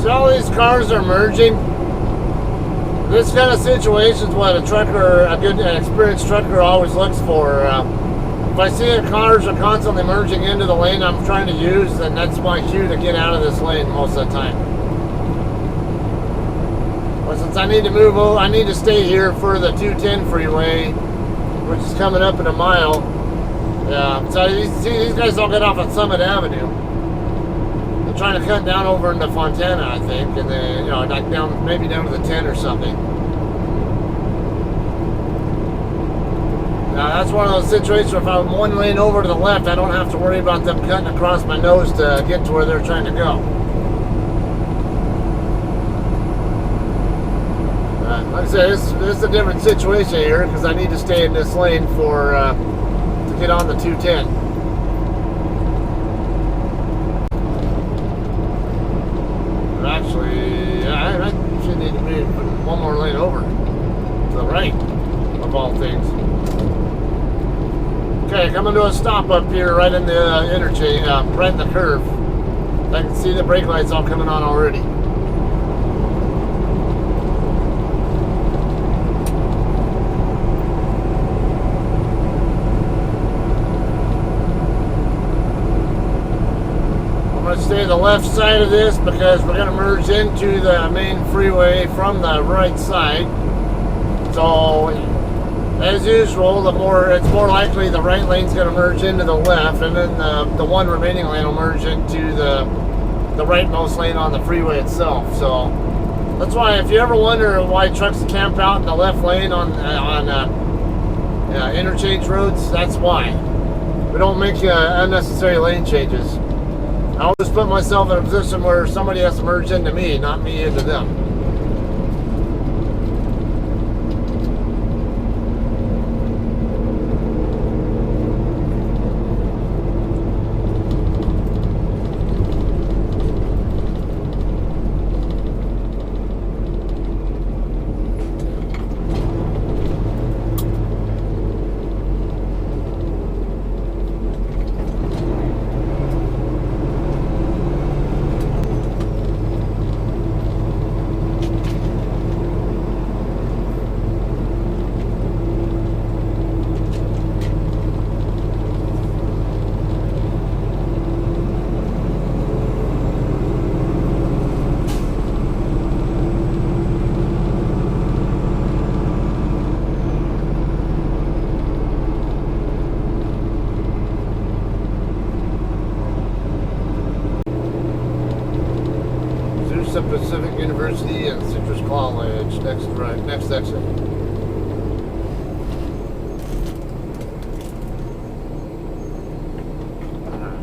All these cars are merging. This kind of situation is what a good experienced trucker always looks for. If I see that cars are constantly merging into the lane I'm trying to use, then that's my cue to get out of this lane most of the time. But since I need to move over, I need to stay here for the 210 freeway, which is coming up in a mile. Yeah, so these guys all get off on Summit Avenue. They're trying to cut down over into Fontana, I think, and then, you know, like down, maybe down to the 10 or something. Now that's one of those situations where if I'm one lane over to the left, I don't have to worry about them cutting across my nose to get to where they're trying to go. Like I said, this is a different situation here because I need to stay in this lane for to get on the 210. But actually, I should need to move one more lane over to the right, of all things. Okay, coming to a stop up here, right in the interchange, right in the curve. I can see the brake lights all coming on already. Stay the left side of this because we're going to merge into the main freeway from the right side. So, as usual, it's more likely the right lane's going to merge into the left, and then the one remaining lane will merge into the rightmost lane on the freeway itself. So that's why, if you ever wonder why trucks camp out in the left lane on interchange roads, that's why. We don't make unnecessary lane changes. I always put myself in a position where somebody has to merge into me, not me into them. Pacific University and Citrus College. Next exit.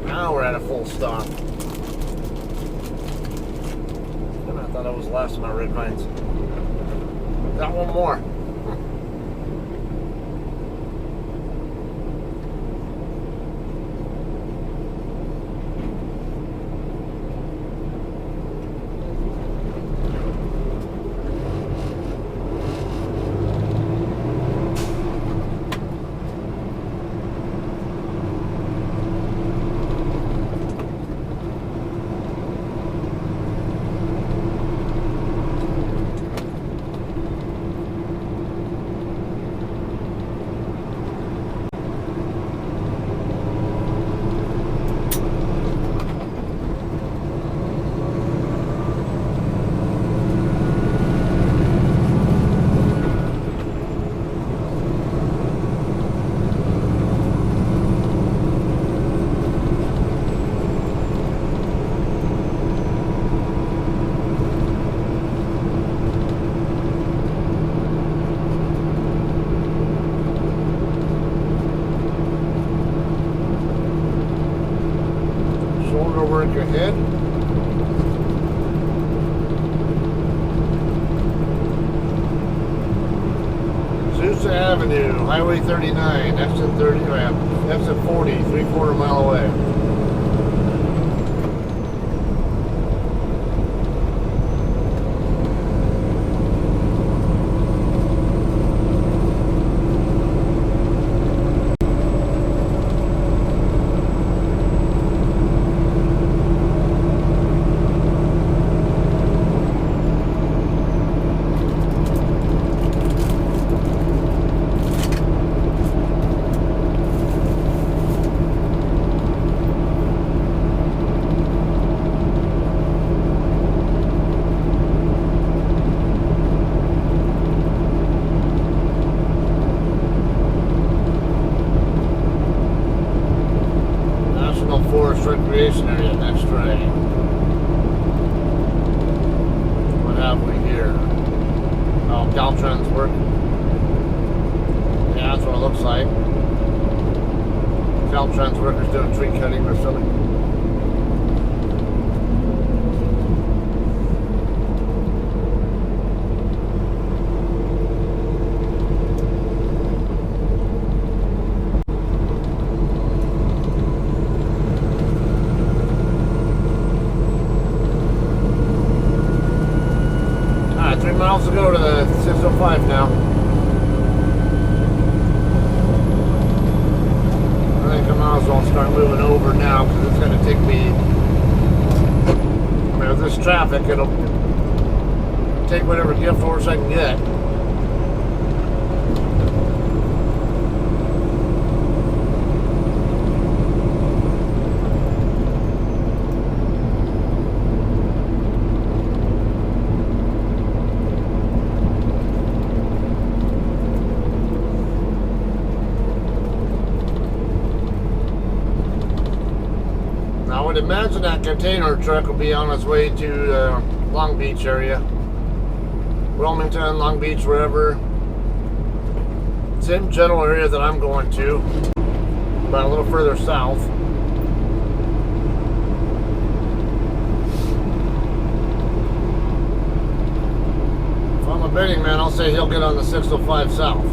Now we're at a full stop. And I thought I was the last of my red vines. Got one more. Work ahead. Azusa Avenue, Highway 39, exit 40, 3/4 mile away. recreation area next, right? What have we here? Oh, Caltrans work. Yeah, that's what it looks like. Caltrans workers doing tree cutting or something. Alright, 3 miles to go to the 605 now. I think I might as well start moving over now because it's going to take me, I mean, with this traffic, it'll take whatever gift horse I can get. I would imagine that container truck will be on its way to Long Beach area. Wilmington, Long Beach, wherever. Same general area that I'm going to, but a little further south. If I'm a betting man, I'll say he'll get on the 605 south.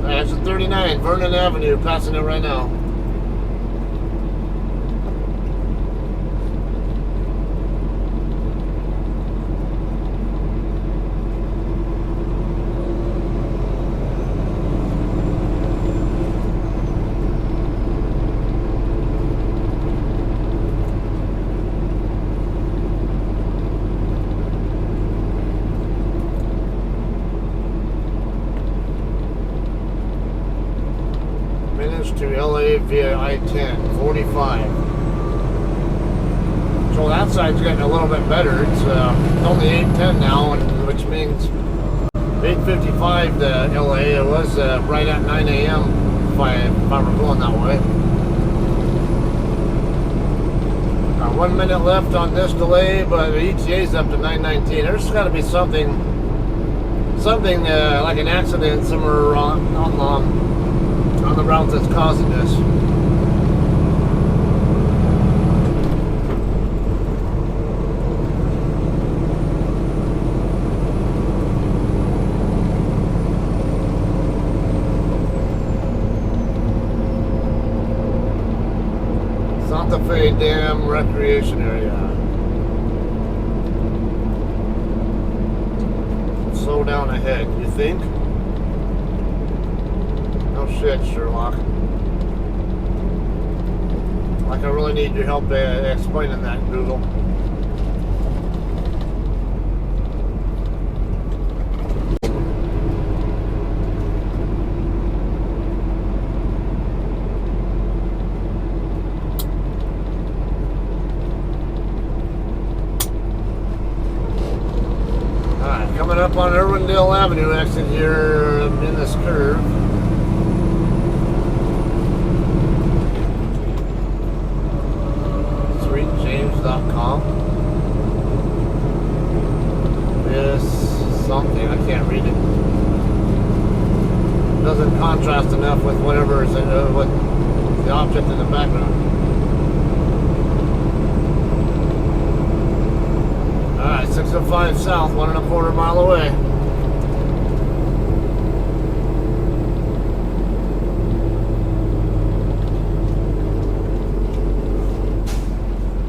Exit 39, Vernon Avenue, passing it right now. To LA via I-10, 45. So that side's getting a little bit better. It's only 8:10 now, which means 8:55 to LA. It was right at 9 a.m. if I were going that way. 1 minute left on this delay, but the ETA's up to 9:19. There's got to be something like an accident somewhere on the route that's causing this. Santa Fe Dam Recreation Area. Slow down ahead, you think? No shit, Sherlock. Like I really need your help explaining that, Google. Alright, coming up on Irwindale Avenue exit here in this curve. SweetJames.com. This something, I can't read it. Doesn't contrast enough with whatever is what the object in the background. Alright, 605 south, 1.25 mile away.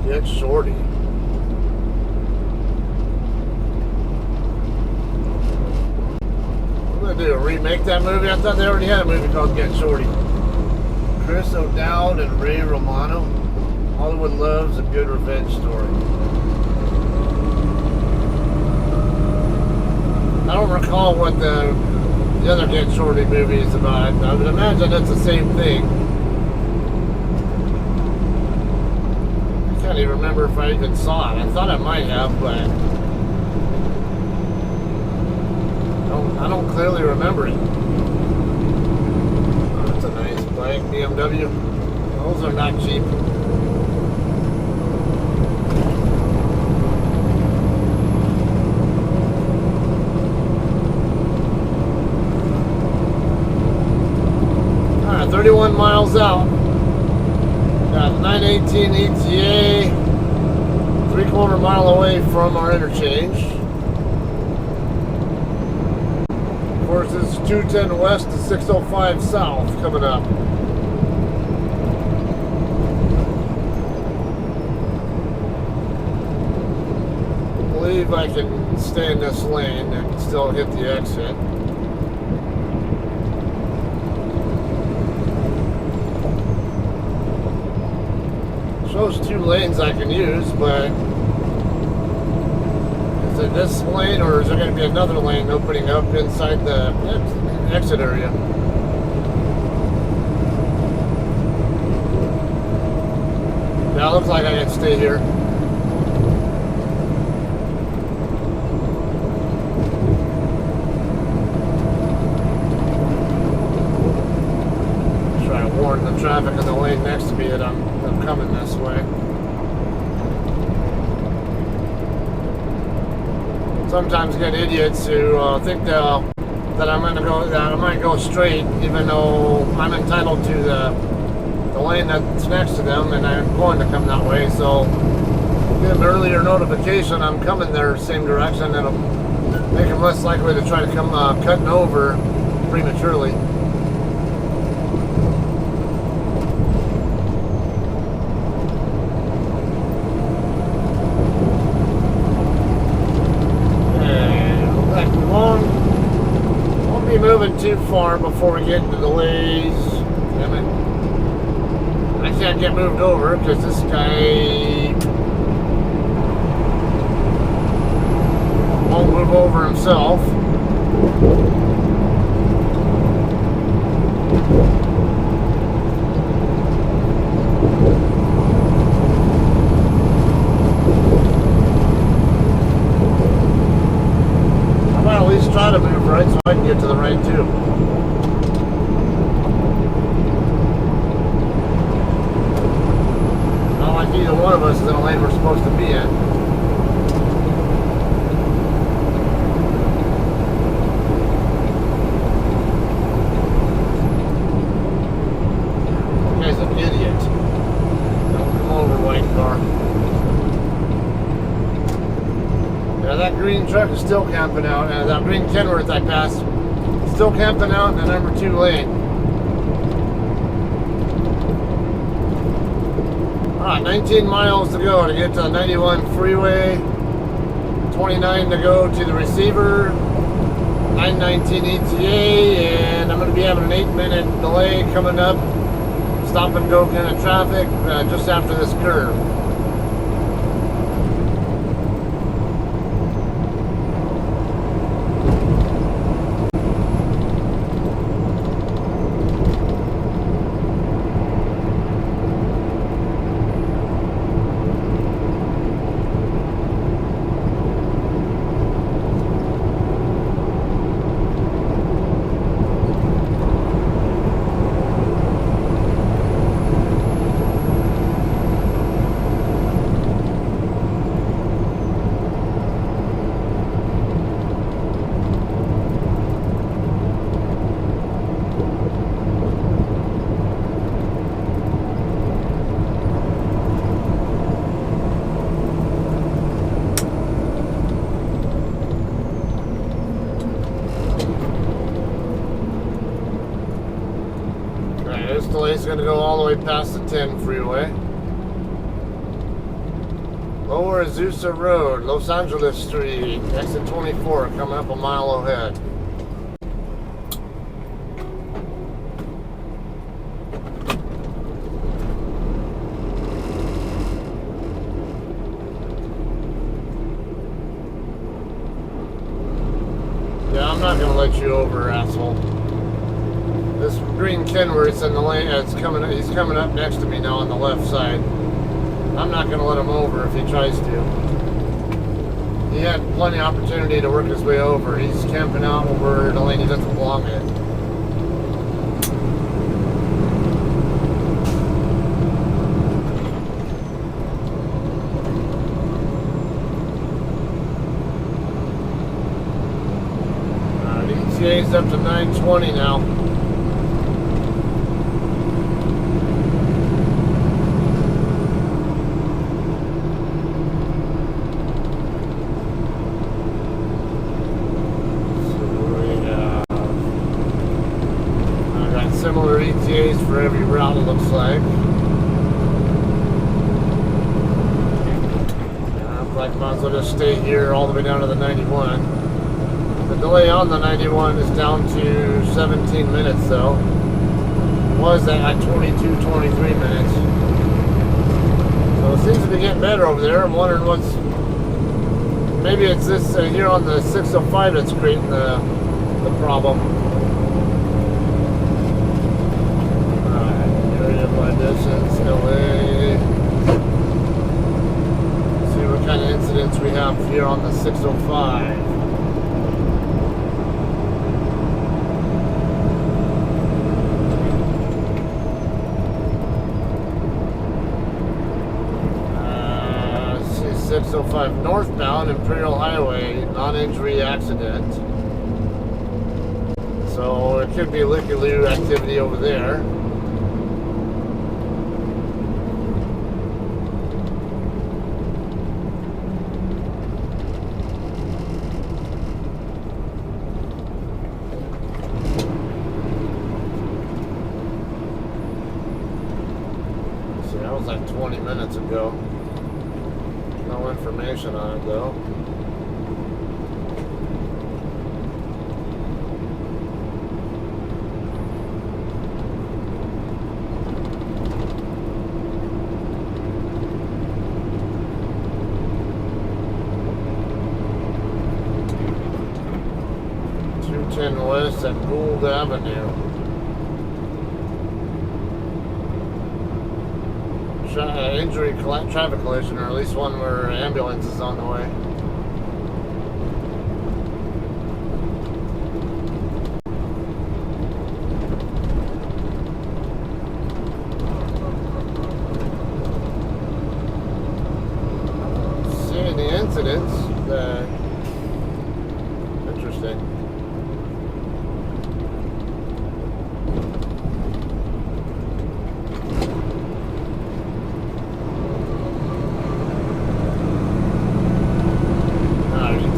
Get Shorty. What are they gonna do? Remake that movie? I thought they already had a movie called Get Shorty. Chris O'Dowd and Ray Romano. Hollywood loves a good revenge story. I don't recall what the other Get Shorty movie is about. I would imagine it's the same thing. I can't even remember if I even saw it. I thought I might have, but I don't clearly remember it. Right, BMW. Those are not cheap. Alright, 31 miles out. Got 918 ETA. 3/4 mile away from our interchange. Of course, it's 210 west to 605 south coming up. I believe I can stay in this lane and still hit the exit. Shows 2 lanes I can use, but is it this lane or is there going to be another lane opening up inside the exit area? Yeah, it looks like I can stay here. Try to warn the traffic in the lane next to me that I'm coming this way. Sometimes get idiots who think that I'm going to go, that I might go straight, even though I'm entitled to the lane that's next to them, and I'm going to come that way. So get an earlier notification I'm coming their same direction. It'll make them less likely to try to come cutting over prematurely. Moving too far before we get into delays. Damn it. I can't get moved over because this guy won't move over himself. I might at least try to move right so I can get to the right too. Not like either one of us is in a lane we're supposed to be in. That guy's an idiot. Don't come over, white car. Yeah, that green truck is still camping out, and that green Kenworth I passed, still camping out in the number 2 lane. Alright, 19 miles to go to get to the 91 freeway, 29 to go to the receiver, 919 ETA, and I'm going to be having an 8-minute delay coming up, stop and go kind of traffic just after this curve. This delay is going to go all the way past the 10 freeway. Lower Azusa Road, Los Angeles Street, exit 24, coming up a mile ahead. Yeah, I'm not going to let you over, asshole. This green Kenworth's in the lane. He's coming up next to me now on the left side. I'm not going to let him over if he tries to. He had plenty of opportunity to work his way over. He's camping out over the lane he doesn't belong in. ETA's up to 920 now. Similar ETAs for every route, it looks like. Like might as well just stay here all the way down to the 91. The delay on the 91 is down to 17 minutes though. It was at 22, 23 minutes. So it seems to be getting better over there. I'm wondering what's... Maybe it's this here on the 605 that's creating the problem. Distance, LA. See what kind of incidents we have here on the 605. See 605 northbound Imperial Highway, non-injury accident. So it could be licky-loo activity over there. That was like 20 minutes ago. No information on it though. West at Gould Avenue. Injury, traffic collision, or at least one where ambulance is on the way. Seeing the incidents, interesting.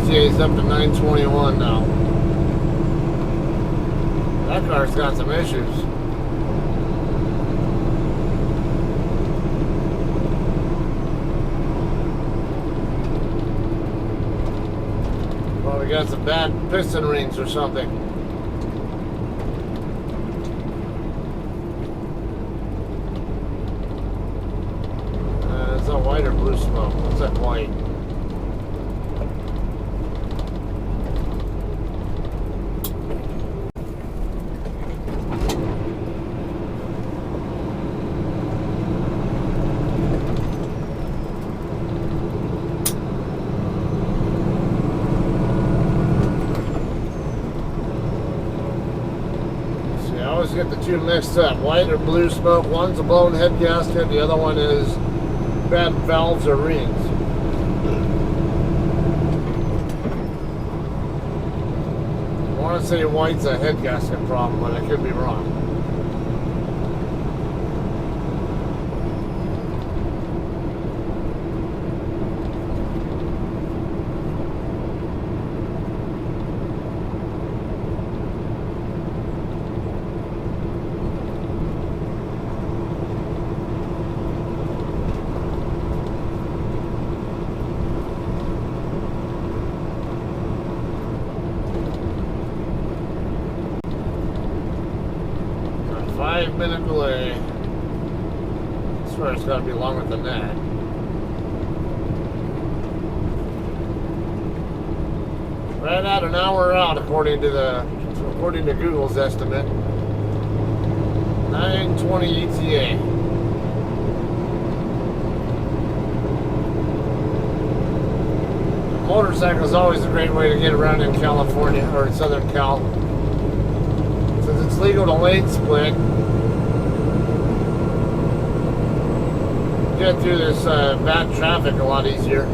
ETA's up to 921 now. That car's got some issues. Well, we got some bad piston rings or something. Is that white or blue smoke? What's that white? Get the two mixed up, white or blue smoke. One's a blown head gasket, the other one is bad valves or rings. I want to say white's a head gasket problem, but I could be wrong. A 5-minute delay. I swear it's got to be longer than that. Right at an hour out, according to Google's estimate. 920 ETA. Motorcycle is always a great way to get around in California or in Southern Cal. Since it's legal to lane split, get through this bad traffic a lot easier.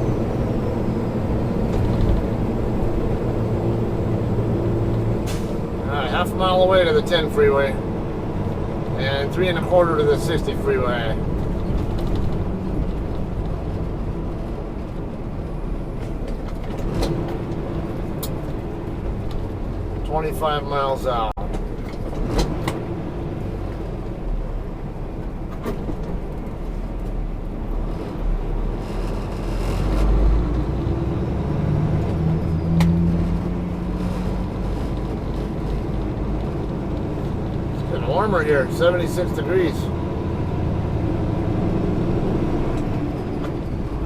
half a mile away to the 10 freeway and 3 1/4 to the 60 freeway. $25 miles out. Warmer here, 76 degrees.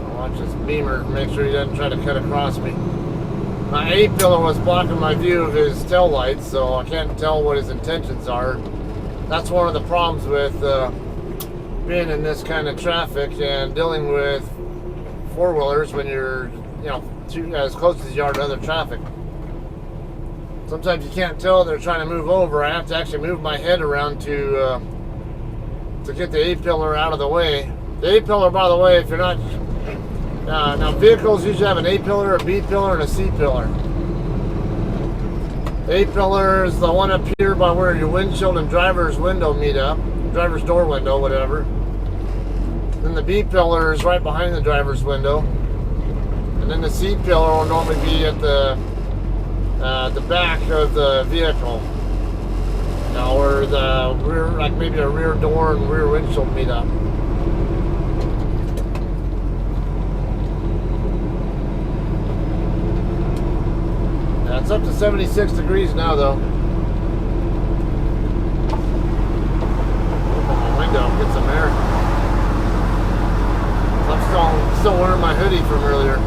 I'll watch this Beamer, make sure he doesn't try to cut across me. My A-pillar was blocking my view of his tail lights, so I can't tell what his intentions are. That's one of the problems with being in this kind of traffic and dealing with four-wheelers when you're, as close as you are to other traffic. Sometimes you can't tell they're trying to move over. I have to actually move my head around to get the A-pillar out of the way. The A-pillar, by the way, if you're not... now, vehicles usually have an A-pillar, a B-pillar, and a C-pillar. The A-pillar is the one up here by where your windshield and driver's window meet up. Driver's door window, whatever. Then the B-pillar is right behind the driver's window. And then the C-pillar will normally be at the back of the vehicle, or the rear, like maybe a rear door and rear windshield meet up. Yeah, it's up to 76 degrees now, though. Open my window, get some air. I'm still wearing my hoodie from earlier.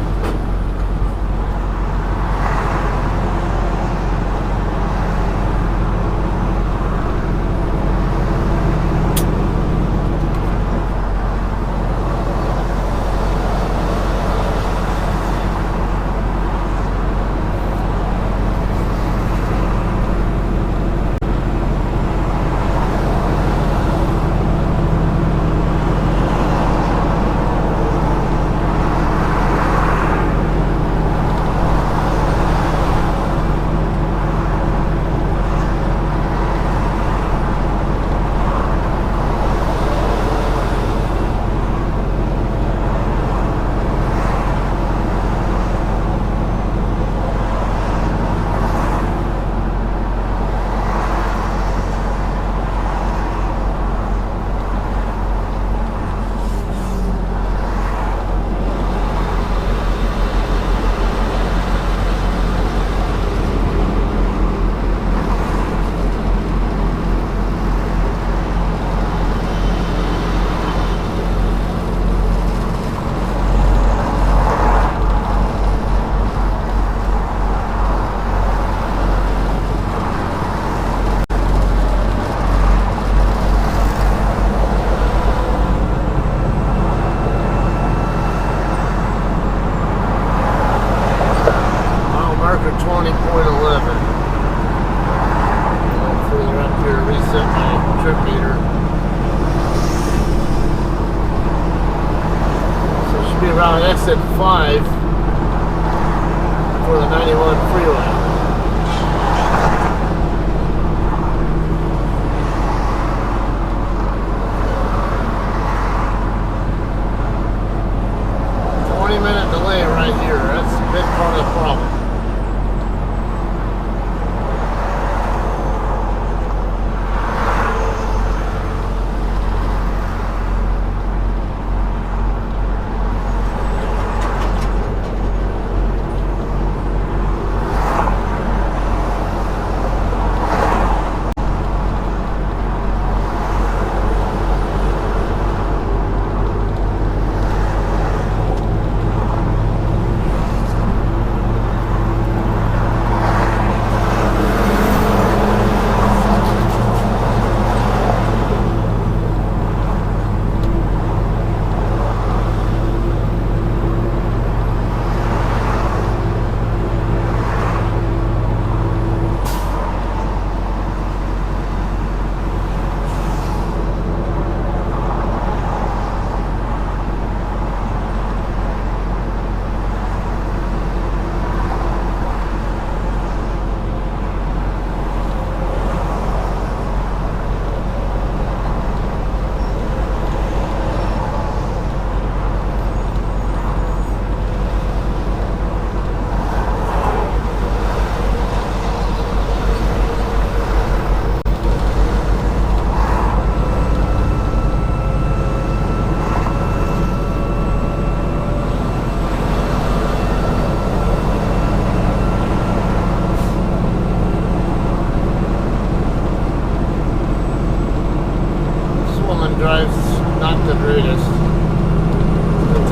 Around exit 5 for the 91 freeway. -20-minute delay right here. That's a big part of the problem.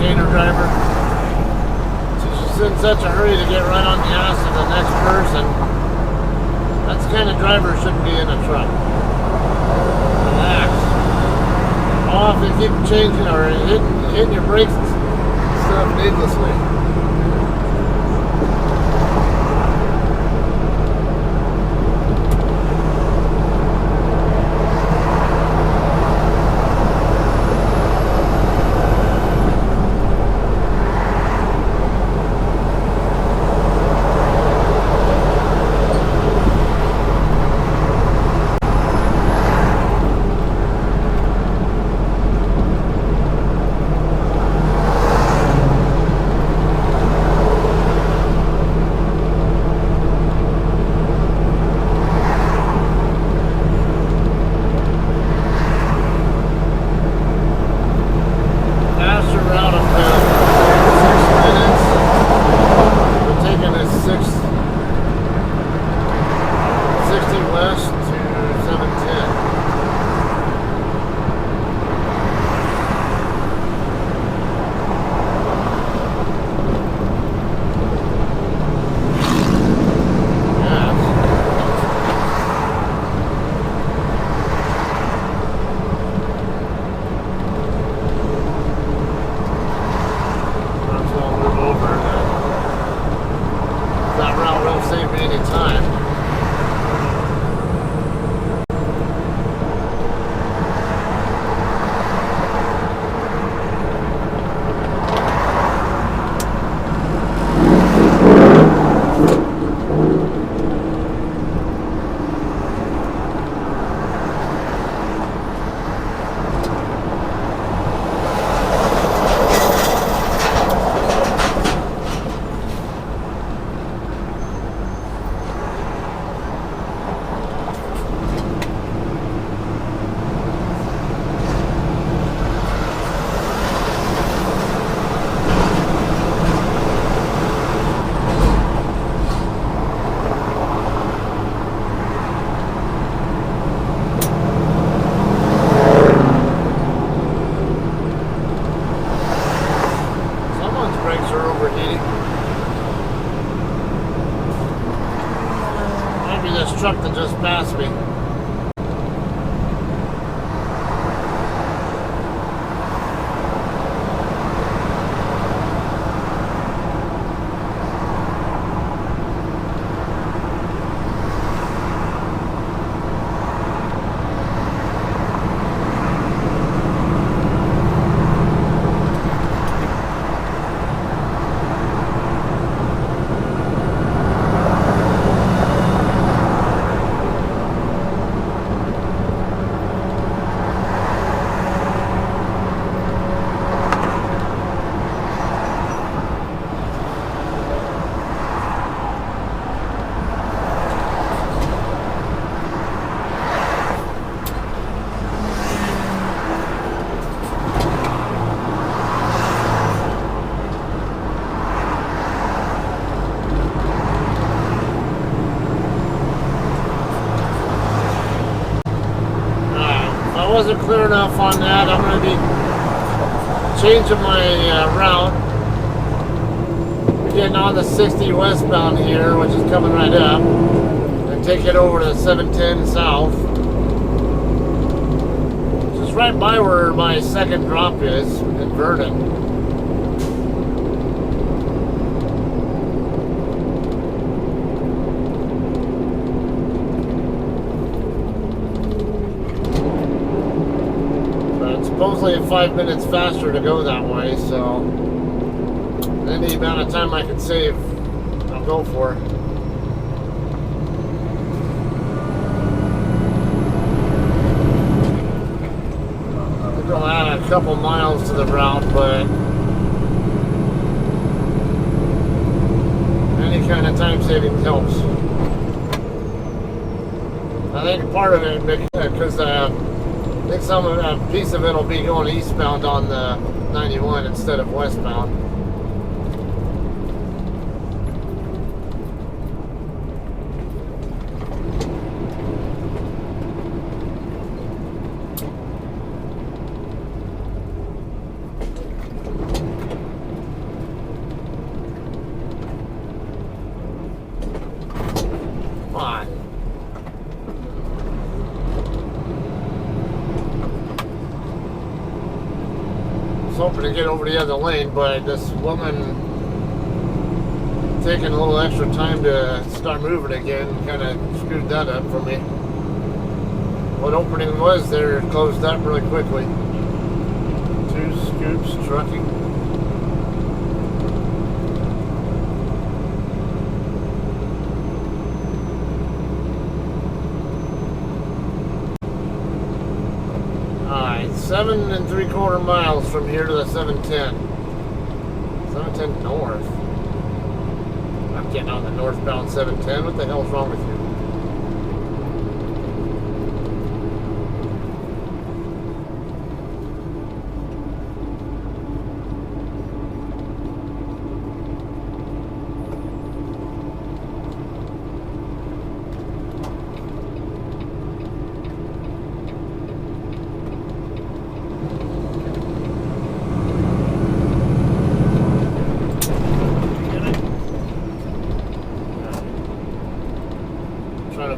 container driver. She's in such a hurry to get right on the ass of the next person. That's the kind of driver shouldn't be in a truck. Relax. Off and keep changing or hitting your brakes and stuff needlessly. Truck that just passed me. Wasn't clear enough on that. I'm going to be changing my route. We're getting on the 60 westbound here, which is coming right up, and take it over to 710 south. Just right by where my second drop is, inverted. Supposedly 5 minutes faster to go that way, so any amount of time I can save, I'll go for. I'll add a couple miles to the route, but any kind of time saving helps. I think part of it because I think a piece of it will be going eastbound on the 91 instead of westbound. hoping to get over the other lane, but this woman taking a little extra time to start moving again kind of screwed that up for me. What opening was there closed up really quickly. 2 Scoops Trucking. Alright, 7 3/4 miles from here to the 710. 710 north. I'm getting on the northbound 710. What the hell's wrong with you?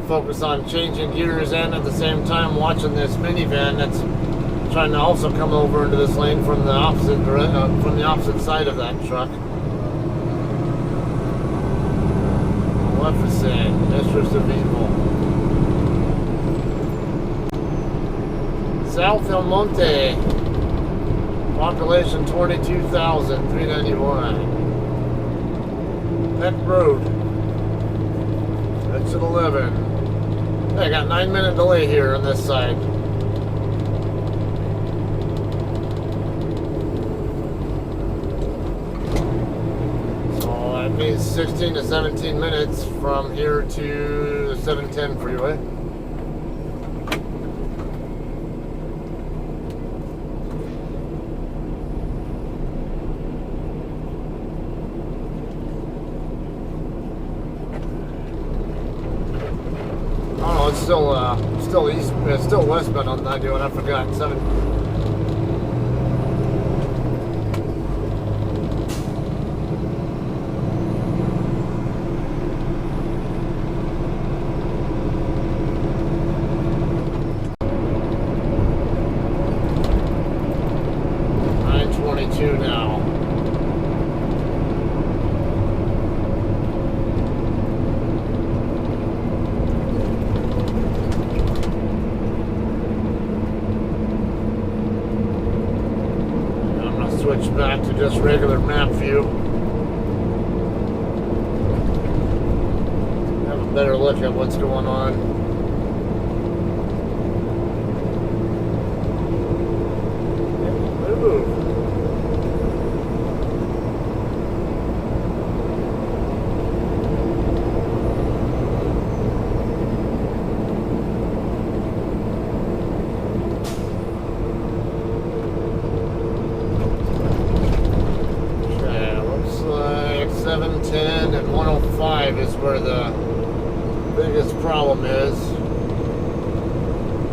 Focus on changing gears and at the same time watching this minivan that's trying to also come over into this lane from the opposite side of that truck. Maleficent, Mistress of Evil. South El Monte, population 22,391. Peck Road, exit 11. I got 9-minute delay here on this side. So that means 16 to 17 minutes from here to the 710 freeway. Still east, still westbound on 91. I forgot 7. Now. Switch back to just regular map view. Have a better look at what's going on. Move. And 105 is where the biggest problem is.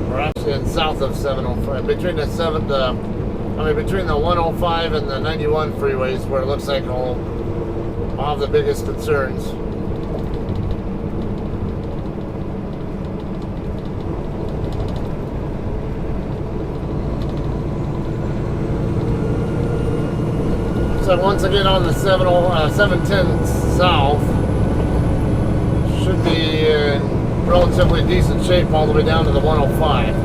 We're actually in south of 705, between the 105 and the 91 freeways, where it looks like I'll have the biggest concerns. So once I get on the 710 south, should be in relatively decent shape all the way down to the 105.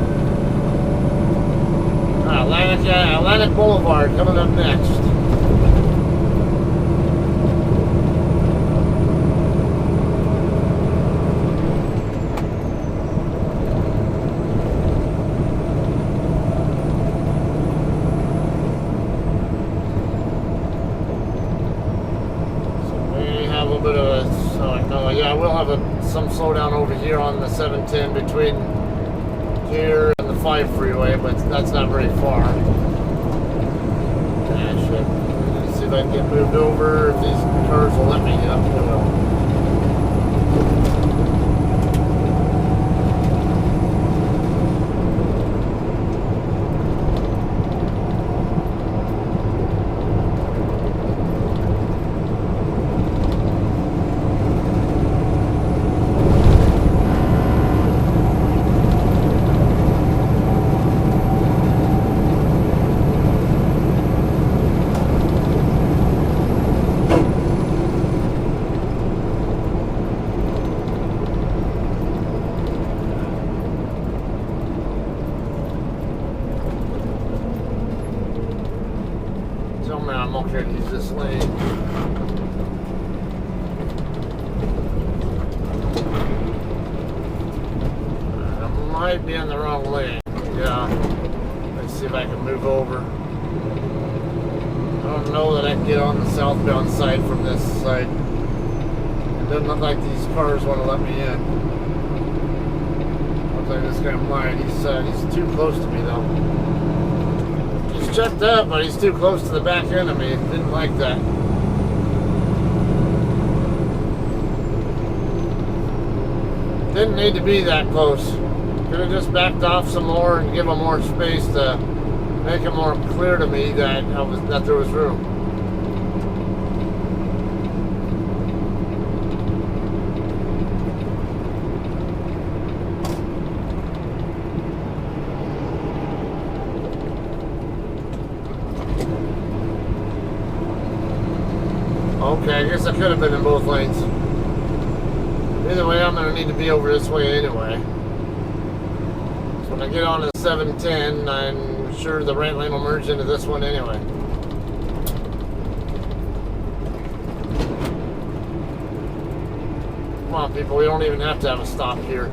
Atlantic Boulevard coming up next. Yeah, we'll have some slowdown over here on the 710 between here and the 5 freeway, but that's not very far. Yeah, let's see if I can get moved over, if these cars will let me. Yep, they will. Tell me I'm okay to use this lane. I might be in the wrong lane. Yeah. Let's see if I can move over. I don't know that I can get on the southbound side from this side. It doesn't look like these cars want to let me in. Looks like this guy might. He's too close to me though. He's checked up, but he's too close to the back end of me. Didn't like that. Didn't need to be that close. Could have just backed off some more and give him more space to make it more clear to me that there was room. Okay, I guess I could have been in both lanes. Either way, I'm going to need to be over this way anyway. So when I get on to 710, I'm sure the right lane will merge into this one anyway. Come on, people, we don't even have to have a stop here.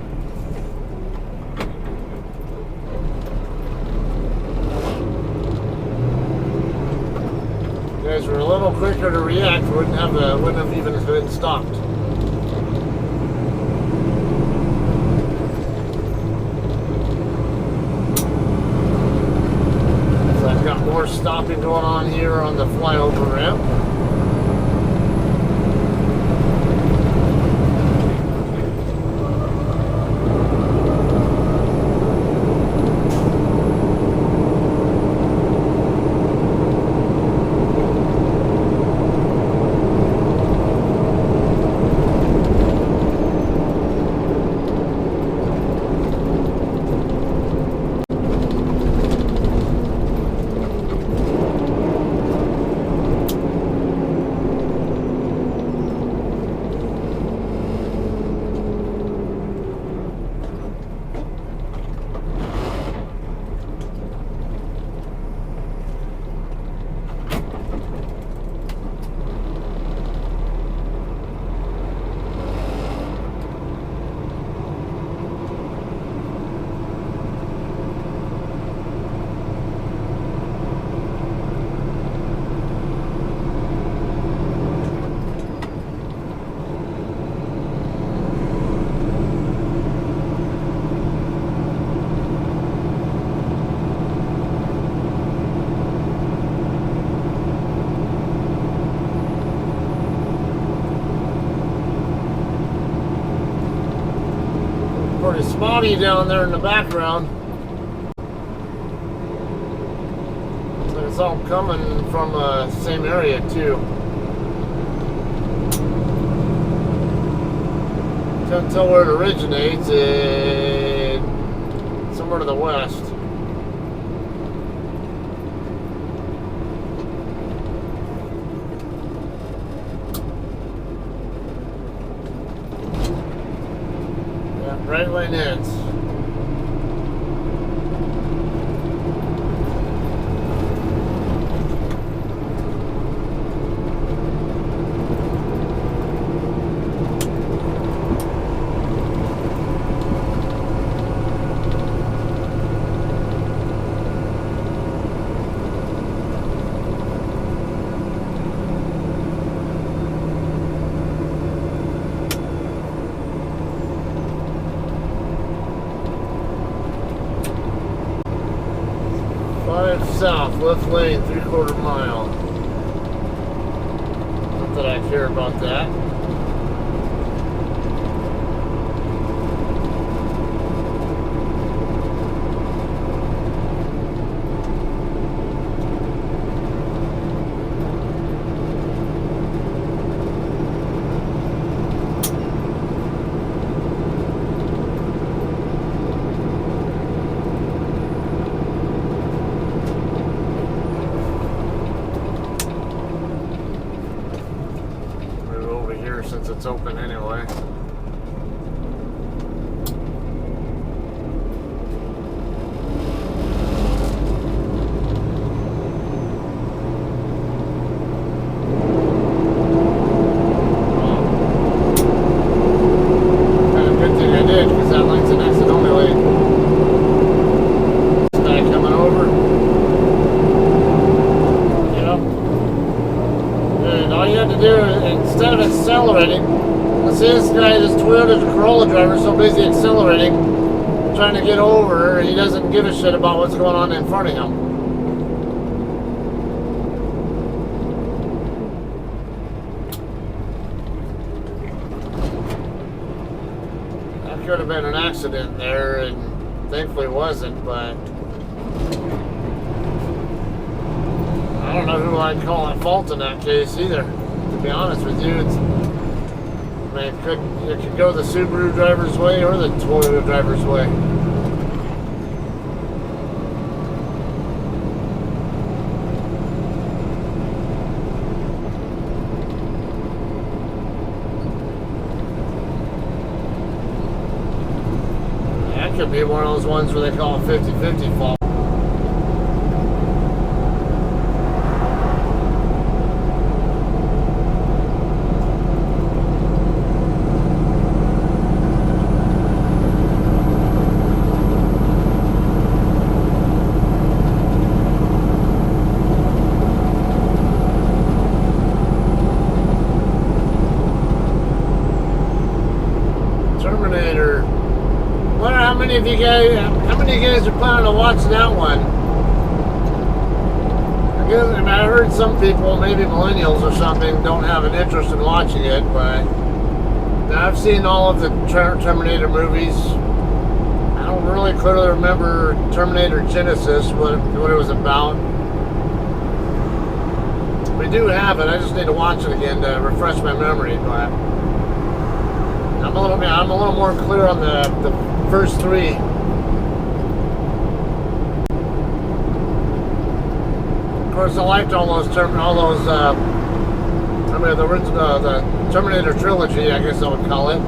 If you guys were a little quicker to react, wouldn't have even been stopped. So I've got more stopping going on here on the flyover ramp. Pretty spotty down there in the background. So it's all coming from the same area too. Can't tell where it originates. Somewhere to the west. Right lane ends. South, left lane, 3/4 mile. Not that I care about that. Since it's open anyway. instead of accelerating, let's say this guy, this Toyota Corolla driver, is so busy accelerating, trying to get over, he doesn't give a shit about what's going on in front of him. That could have been an accident there, and thankfully it wasn't, but I don't know who I'd call at fault in that case either, to be honest with you. I mean, it could go the Subaru driver's way or the Toyota driver's way. That could be one of those ones where they call it 50-50 fault. How many of you guys are planning on watching that one? I heard some people, maybe millennials or something, don't have an interest in watching it, but I've seen all of the Terminator movies. I don't really clearly remember Terminator Genesis, what it was about. We do have it. I just need to watch it again to refresh my memory, but I'm a little more clear on the first three. Of course, I liked all those the original, the Terminator trilogy, I guess I would call it.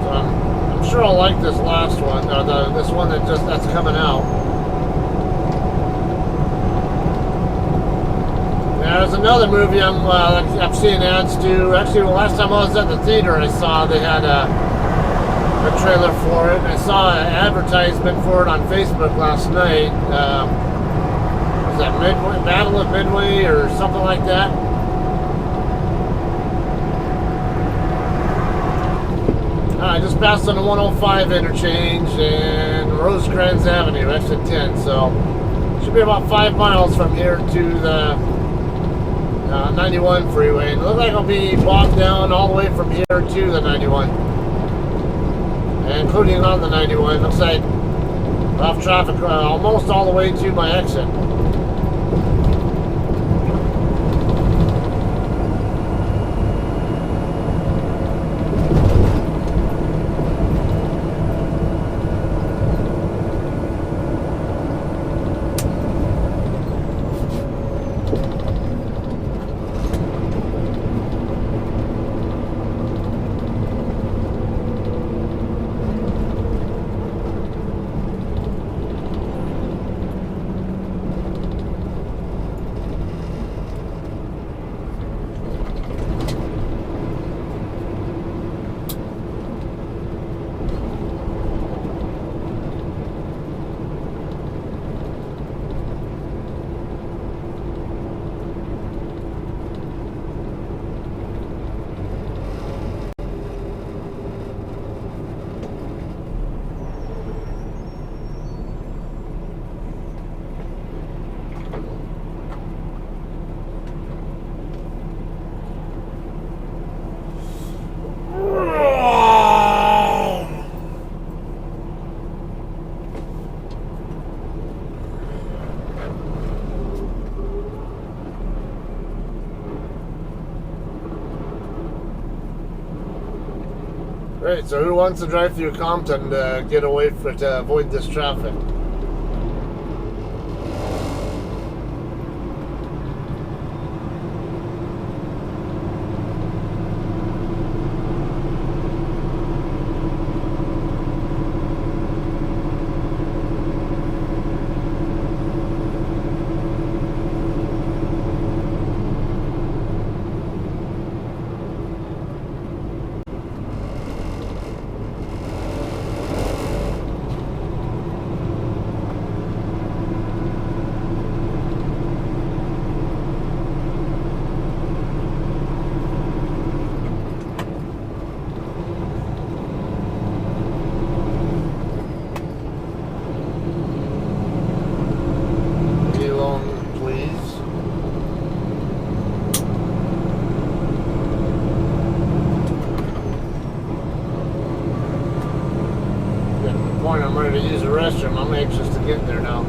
So I'm sure I'll like this last one, or this one that's coming out. There's another movie I'm seeing ads to. Actually, the last time I was at the theater, I saw they had a trailer for it. I saw an advertisement for it on Facebook last night. Was that Battle of Midway or something like that? I just passed on the 105 interchange and Rosecrans Avenue, exit 10. So it should be about 5 miles from here to the 91 freeway. It looks like it'll be bogged down all the way from here to the 91. Including on the 91. Looks like off traffic almost all the way to my exit. Great, so who wants to drive through Compton to get away to avoid this traffic? point, I'm ready to use the restroom. I'm anxious to get there now.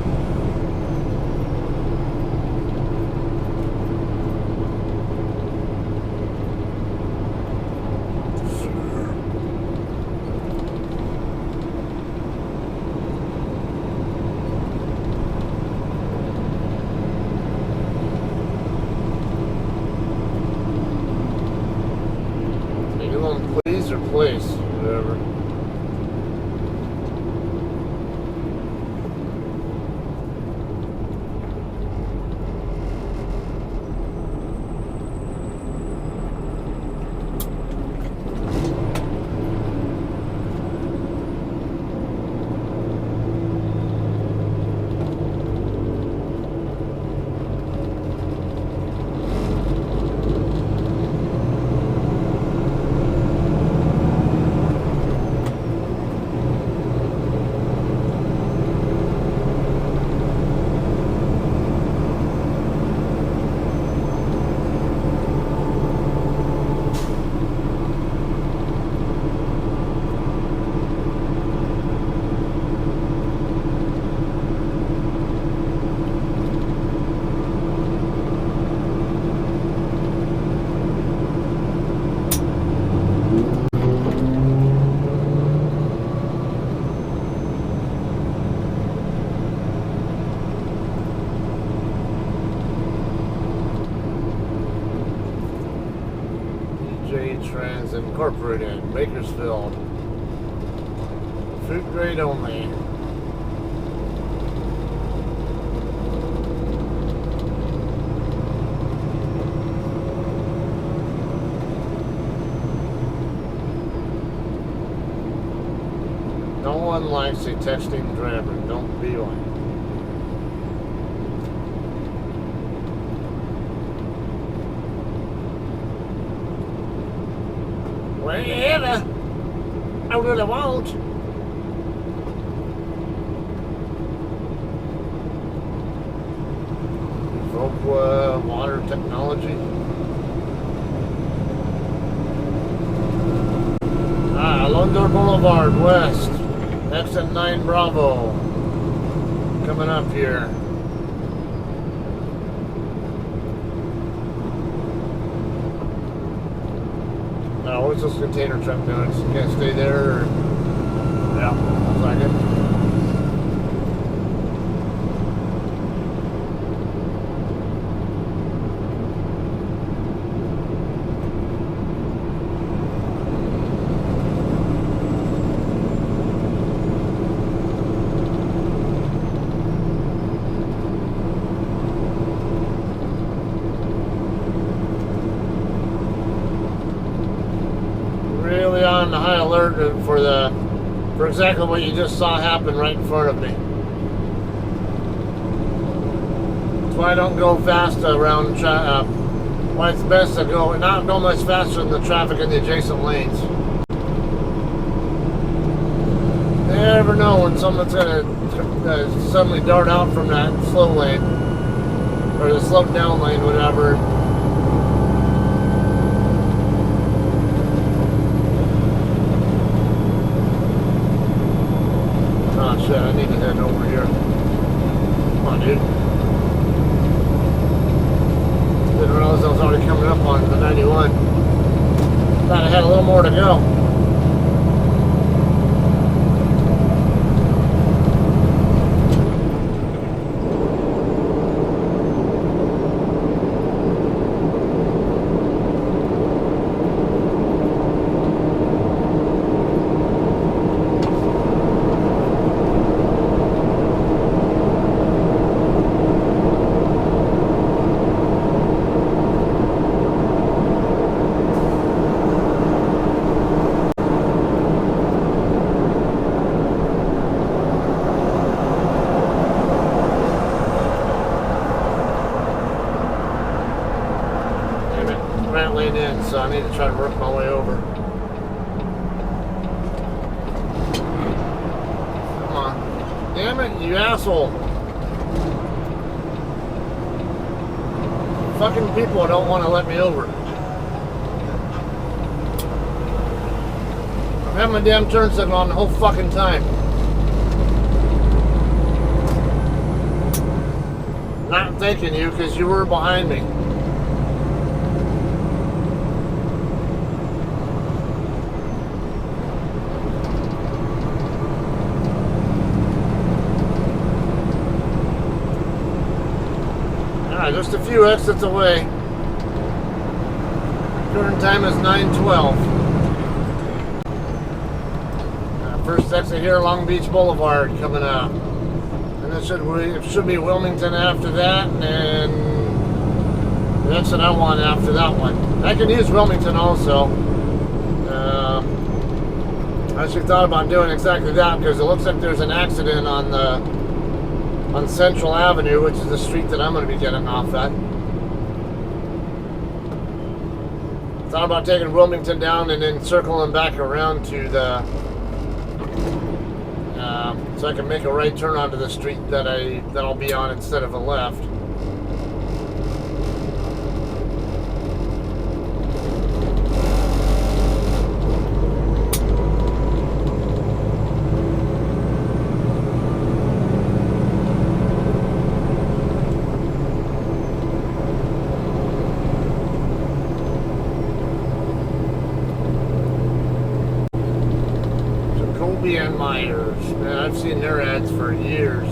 Please or place, whatever. Trans Incorporated, Bakersfield. Food grade only. No one likes a texting driver. Don't be one. Wherever. I really won't. Evoque water technology. London Boulevard West. Exit 9 Bravo. Coming up here. What's this container truck doing? You can't stay there? Or... Yeah, looks like it. On the high alert for exactly what you just saw happen right in front of me. That's why I don't go fast around. Why it's best to not go much faster than the traffic in the adjacent lanes. You never know when someone's gonna suddenly dart out from that slow lane or the slowed down lane, whatever. Shit, I need to head over here. Come on, dude. Didn't realize I was already coming up on the 91. Thought I had a little more to go. In, so I need to try to work my way over. Come on. Damn it, you asshole. Fucking people don't want to let me over. I'm having my damn turn signal on the whole fucking time. I'm thanking you because you were behind me. Alright, just a few exits away. Current time is 9:12. First exit here, Long Beach Boulevard coming up. And it should be Wilmington after that, and the exit I want after that one. I can use Wilmington also. I actually thought about doing exactly that because it looks like there's an accident on Central Avenue, which is the street that I'm going to be getting off at. Thought about taking Wilmington down and then circling back around to the so I can make a right turn onto the street that I'll be on instead of a left. And Myers, man, I've seen their ads for years.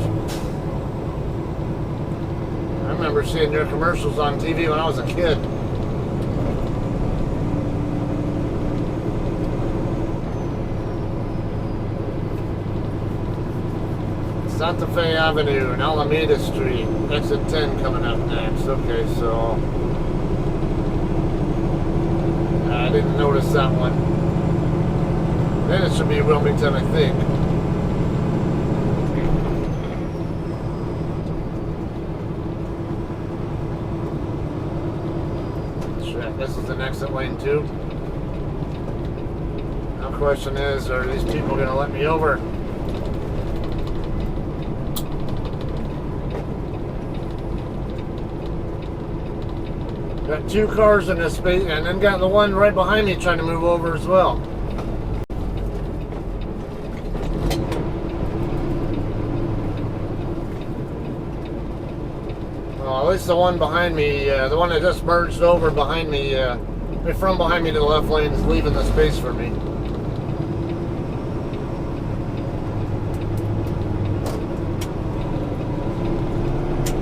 I remember seeing their commercials on TV when I was a kid. Santa Fe Avenue and Alameda Street, exit 10 coming up next. Okay, so I didn't notice that one. Then it should be Wilmington, I think. Shit, this is an exit lane too. Now the question is, are these people going to let me over? Got two cars in this space, and then got the one right behind me trying to move over as well. At least the one behind me, the one that just merged over behind me, from behind me to the left lane is leaving the space for me.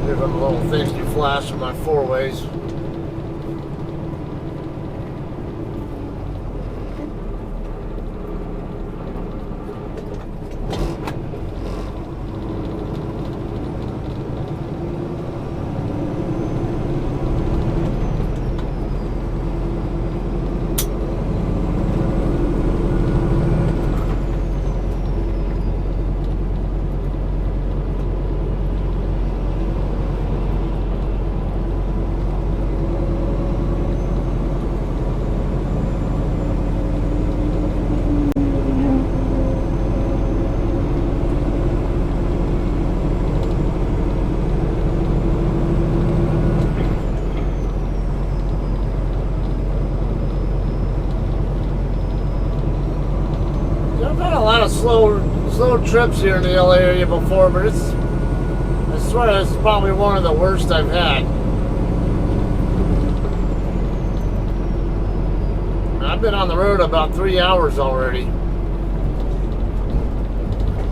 Give them a little thank you flash of my four ways. Slow trips here in the LA area before, but I swear this is probably one of the worst I've had. I've been on the road about 3 hours already.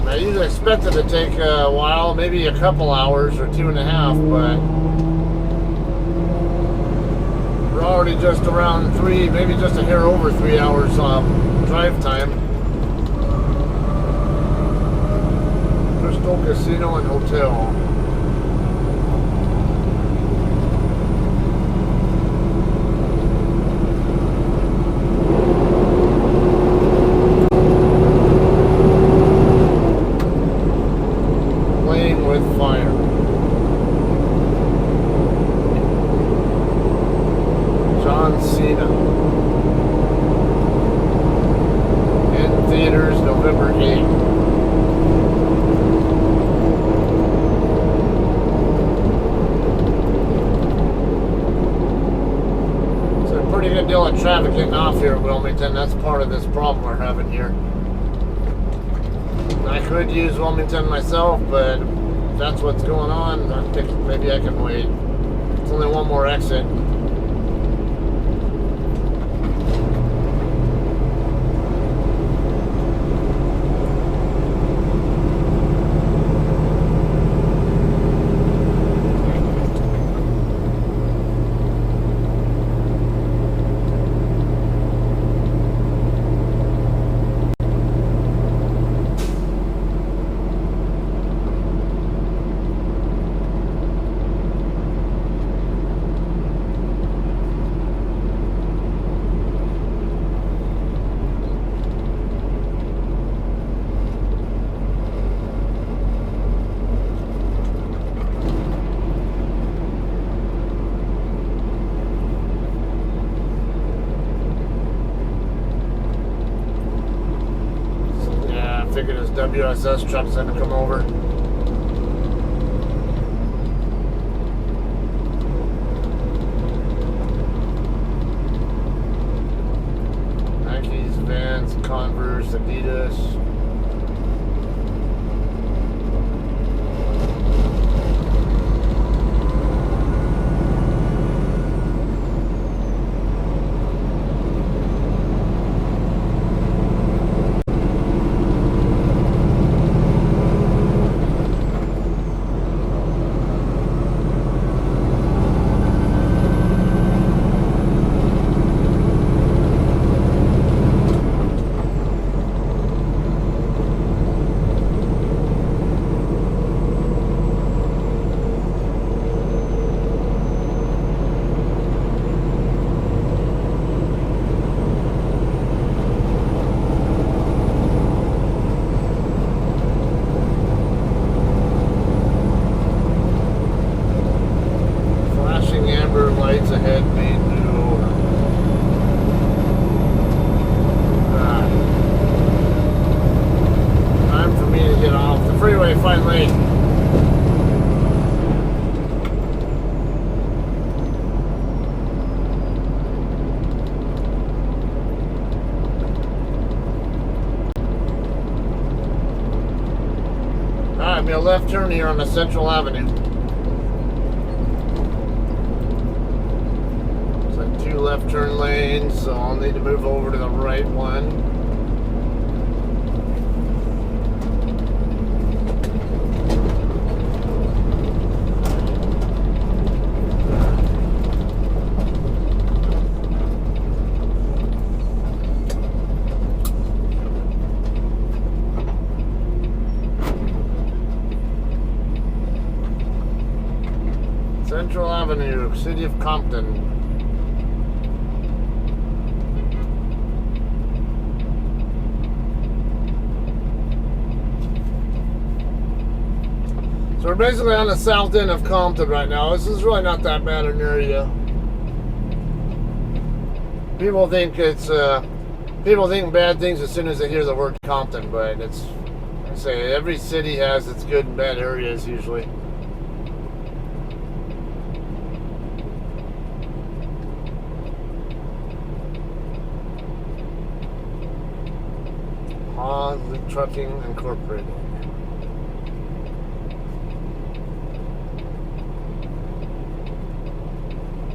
I usually expect it to take a while, maybe a couple hours or 2.5, but we're already just around 3, maybe just a hair over 3 hours drive time. Casino and Hotel. Playing with Fire. John Cena. In theaters November 8th. Pretty good deal of traffic getting off here in Wilmington. That's part of this problem we're having here. I could use Wilmington myself, but If that's what's going on, I think maybe I can wait. It's only one more exit. Figured his WSS truck's gonna come over. Nikes, Vans, Converse, Adidas. Lights ahead made new. Time for me to get off the freeway finally. Alright, be a left turn here on the Central Avenue. Two left turn lanes, so I'll need to move over to the right one. Central Avenue, City of Compton. So we're basically on the south end of Compton right now. This is really not that bad an area. People think people think bad things as soon as they hear the word Compton, but it's, I say, every city has its good and bad areas usually. Honda Trucking Incorporated.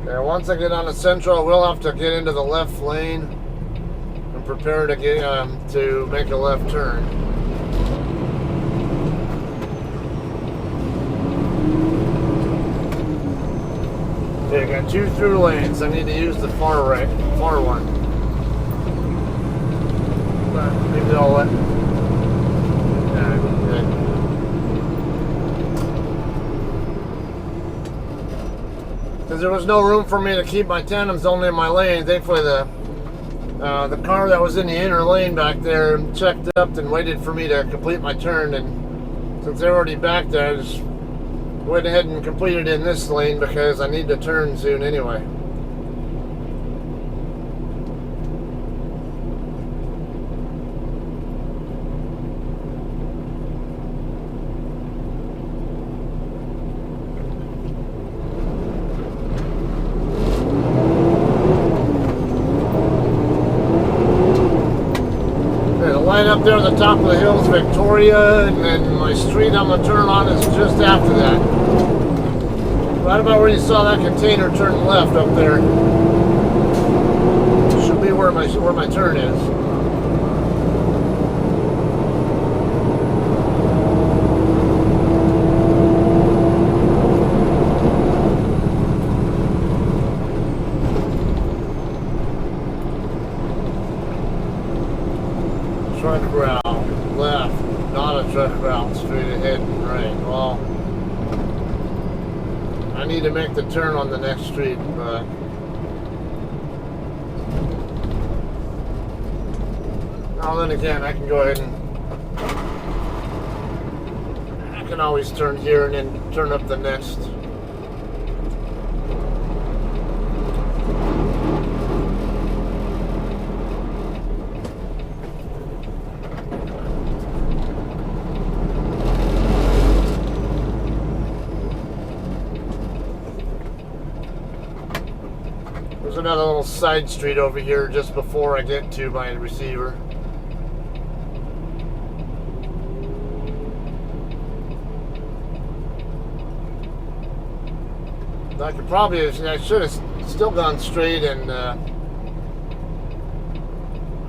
Okay, once I get on the Central, we'll have to get into the left lane and prepare to get to make a left turn. Okay, I got two through lanes. I need to use the far one. But maybe I'll let. Yeah, good. Because there was no room for me to keep my tandems only in my lane. Thankfully, the car that was in the inner lane back there checked up and waited for me to complete my turn. And since they're already back there, I just went ahead and completed in this lane because I need to turn soon anyway. Up there at the top of the hill is Victoria, and then my street I'm going to turn on is just after that. Right about where you saw that container turn left up there. Should be where my turn is. Truck route, left, not a truck route, straight ahead and right. Well, I need to make the turn on the next street, but now then again, I can go ahead and I can always turn here and then turn up the next. There's another little side street over here just before I get to my receiver. I should have still gone straight and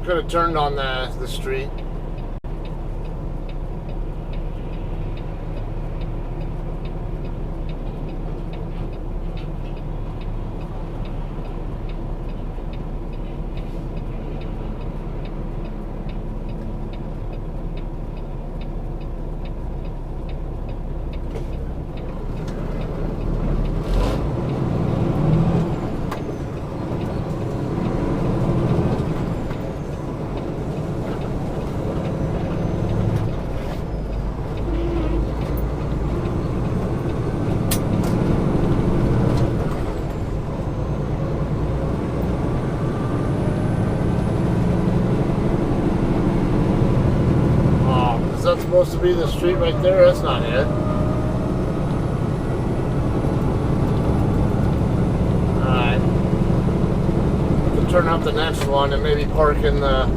could have turned on the street. That's supposed to be the street right there. That's not it. Alright. We'll turn up the next one and maybe park in the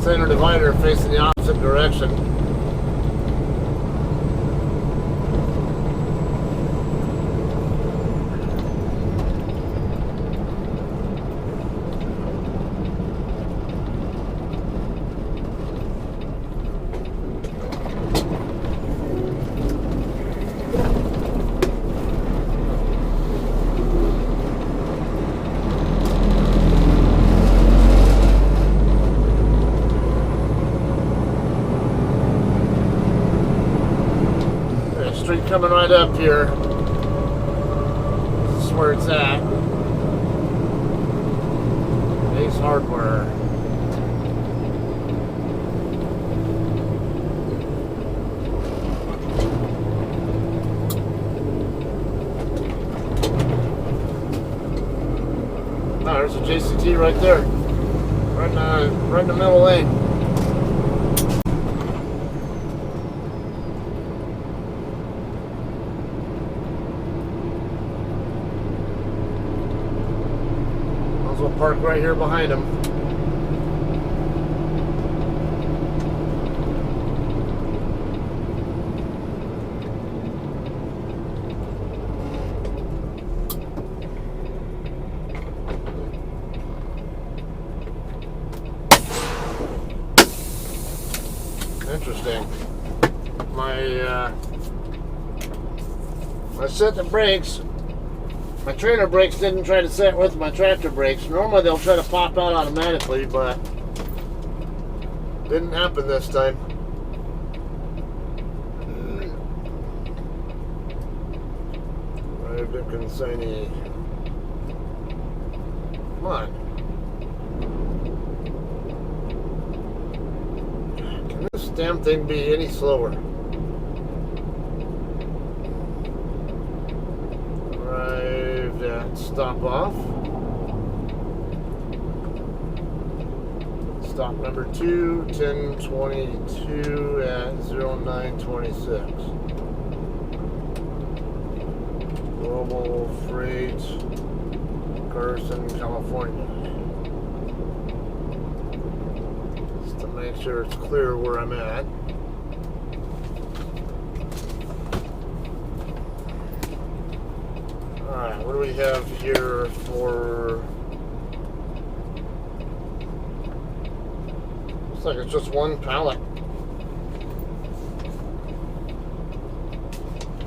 center divider facing the opposite direction. Street coming right up here. This is where it's at. Ace Hardware. Oh, there's a JCT right there. Right in the middle lane. We'll park right here behind him. Interesting. I set the brakes. My trailer brakes didn't try to set with my tractor brakes. Normally they'll try to pop out automatically, but didn't happen this time. Arrived at consignee. Come on. Can this damn thing be any slower? Stop off. Stop number 2, 1022 at 0926. Global Freight, Carson, California. Just to make sure it's clear where I'm at. Alright, what do we have here for... Looks like it's just one pallet.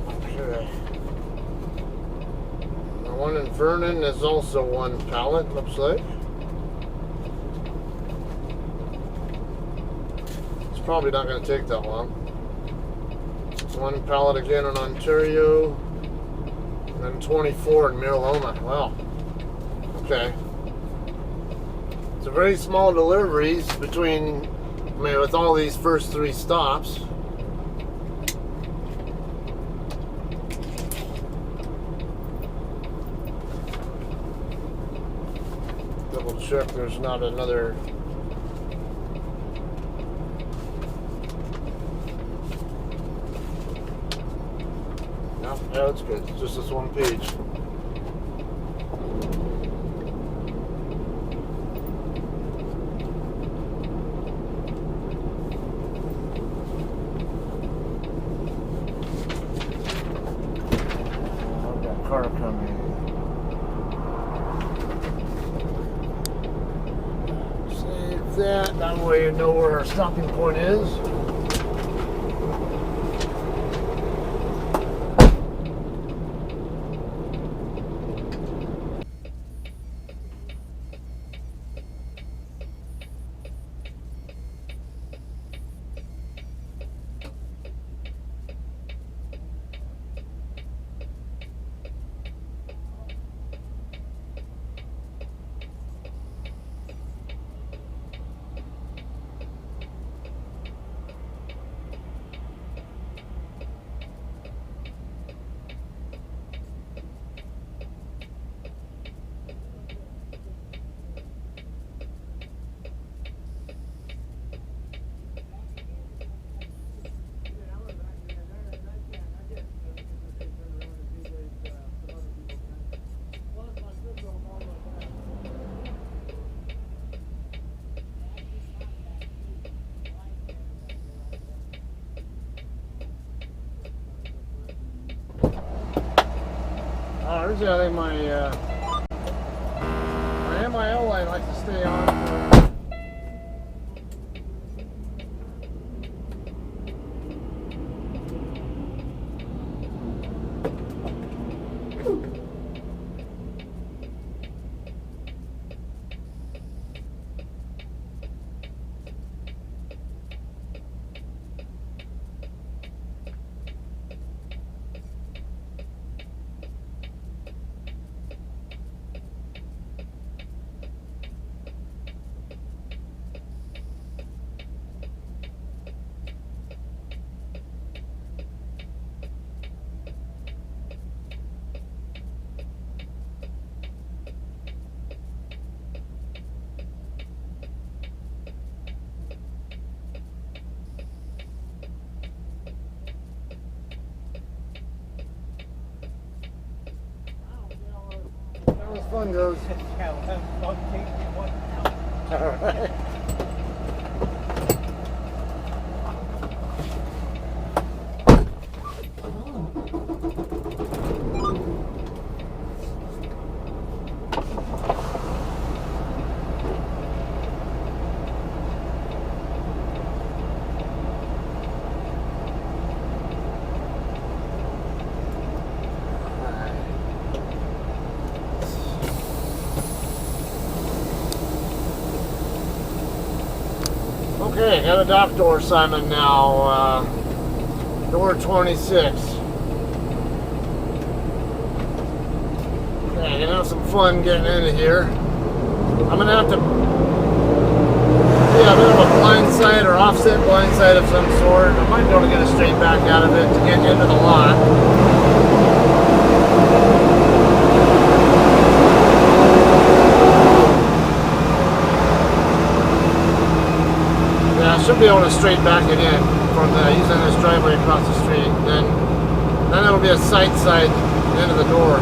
Okay. The one in Vernon is also one pallet, looks like. It's probably not going to take that long. One pallet again in Ontario. And 24 in Miraloma. Wow. Okay. So very small deliveries between, I mean, with all these first 3 stops. Double check there's not another. No, yeah, that's good. It's just this one page. I've got a car coming. Save that. That way you know where our stopping point is. Oh, there's I think my MIL light likes to stay on. As fun goes. Yeah, we'll have fun taking one out. All right. Okay, got a dock door, Simon, now. Door 26. Okay, gonna have some fun getting into here. I'm gonna have to be a bit of a blind side or offset blind side of some sort. I might be able to get a straight back out of it to get into the lot. I should be able to straight back it in from using this driveway across the street. Then it'll be a sight side into the door.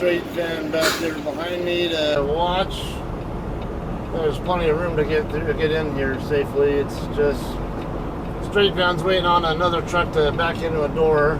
straight van back there behind me to watch. There's plenty of room to get in here safely. It's just straight van's waiting on another truck to back into a door.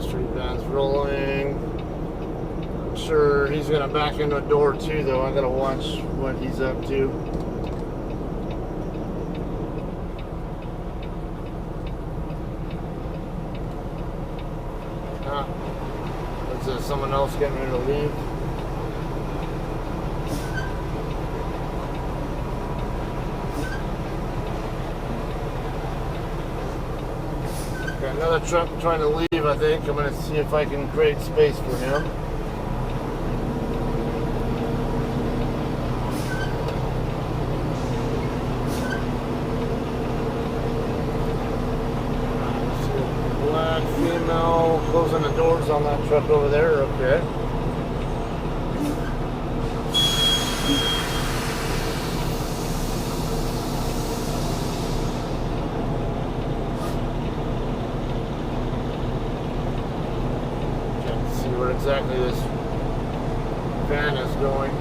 Street van's rolling. I'm sure he's gonna back into a door too, though. I gotta watch what he's up to. That's someone else getting ready to leave. Got another truck trying to leave, I think. I'm going to see if I can create space for him. Black female closing the doors on that truck over there. Okay. Where exactly this van is going.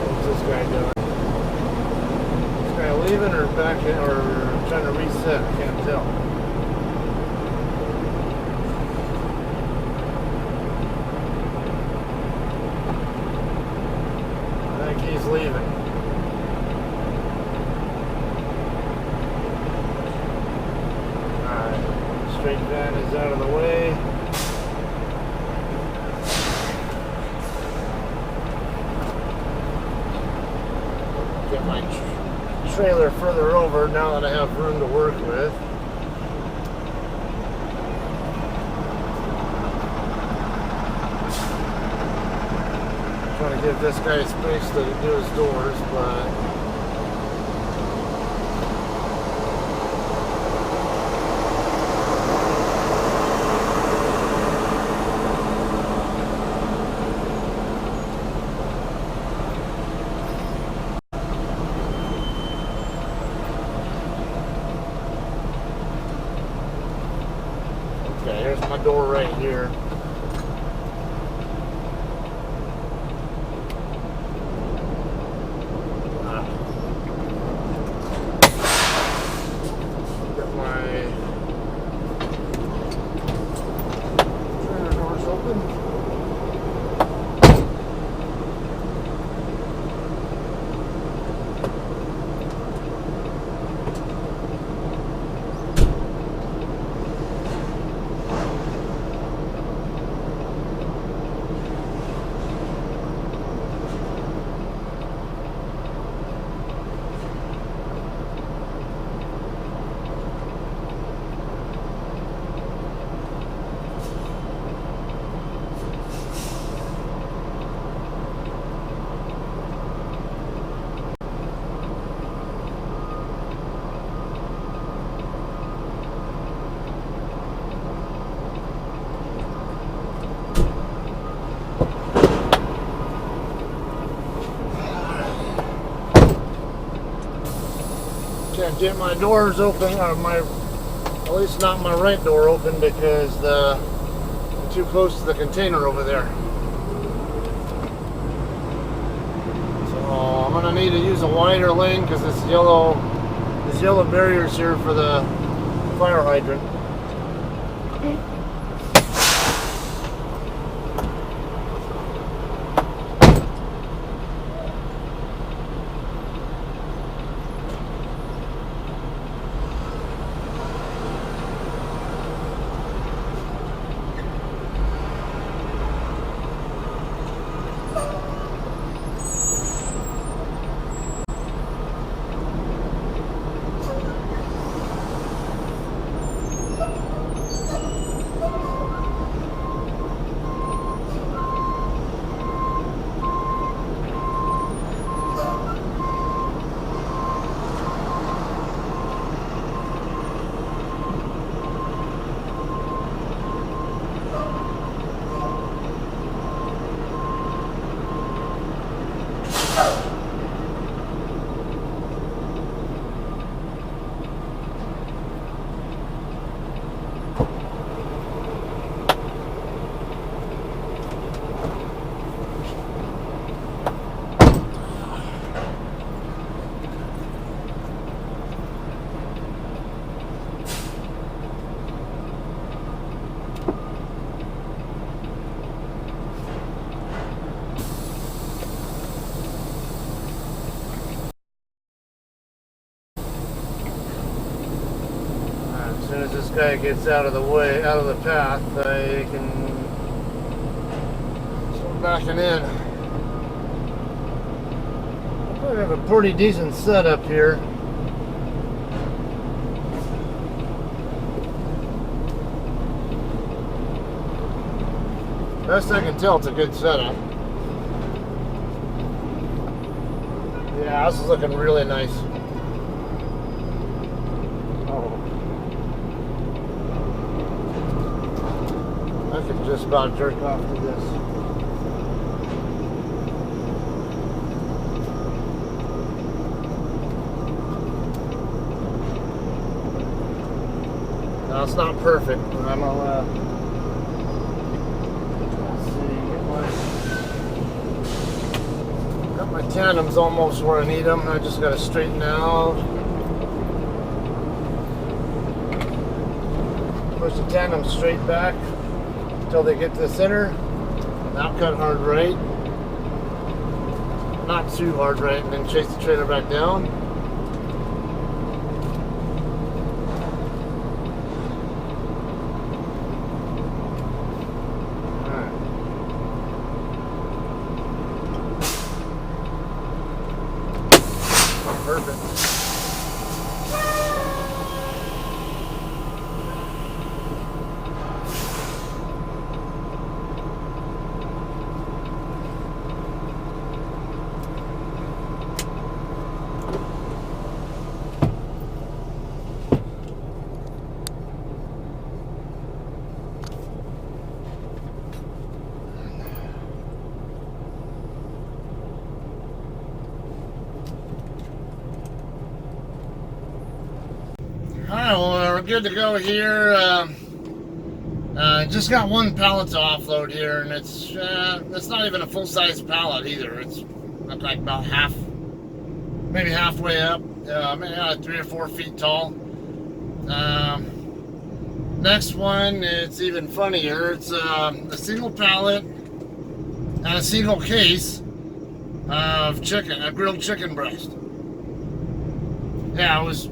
What's this guy doing? Leaving or back in, or trying to reset? I can't tell. I think he's leaving. Alright, straight van is out of the way. Get my trailer further over now that I have room to work with. Trying to give this guy space to do his doors, but okay, here's my door right here. Got my trailer doors open. Can't get my doors open, or at least not my right door open, because I'm too close to the container over there. So I'm gonna need to use a wider lane because this yellow barrier's here for the fire hydrant. guy gets out of the way, out of the path, I can start backing in. I have a pretty decent setup here. Best I can tell, it's a good setup. Yeah, this is looking really nice. Oh. I could just about jerk off to this. Now, it's not perfect, but I'm gonna my tandem's almost where I need them. I just got to straighten out. Push the tandem straight back until they get to the center. Now cut hard right. Not too hard right, and then chase the trailer back down. Perfect. Alright, well, we're good to go here. Just got one pallet to offload here, and it's not even a full-size pallet either. It's like about half, maybe halfway up, maybe 3 or 4 feet tall. Next one, it's even funnier. It's a single pallet and a single case of chicken, a grilled chicken breast. Yeah, it was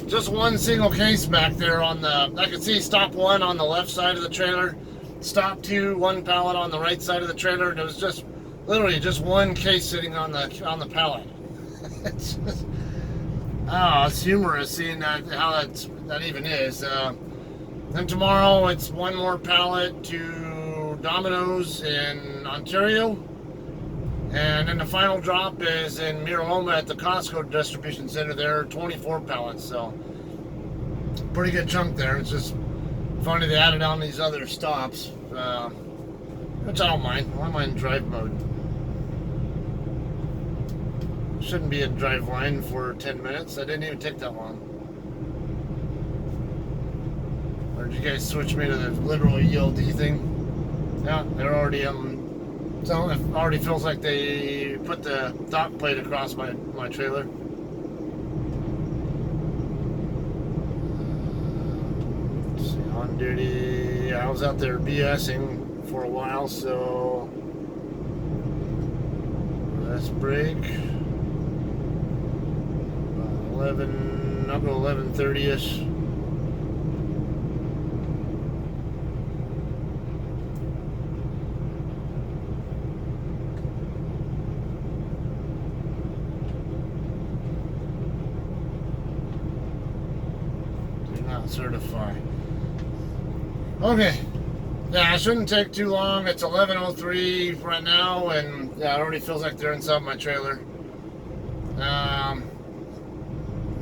just one single case back there on the, I could see stop 1 on the left side of the trailer, stop 2, one pallet on the right side of the trailer, and it was just literally just one case sitting on the pallet. It's just, it's humorous seeing that, how that even is. Then tomorrow it's one more pallet to Domino's in Ontario. And then the final drop is in Miraloma at the Costco distribution center. There are 24 pallets, so pretty good chunk there. It's just funny they added on these other stops, which I don't mind. I don't mind drive mode. Shouldn't be in drive line for 10 minutes. I didn't even take that long. Or did you guys switch me to the literal ELD thing? Yeah, they're already so it already feels like they put the dock plate across my trailer. Let's see, on duty. I was out there BSing for a while, so let's break. 11, I'll go 11:30ish. Certify. Okay. Yeah, it shouldn't take too long. It's 11:03 right now, and yeah, it already feels like they're inside my trailer. I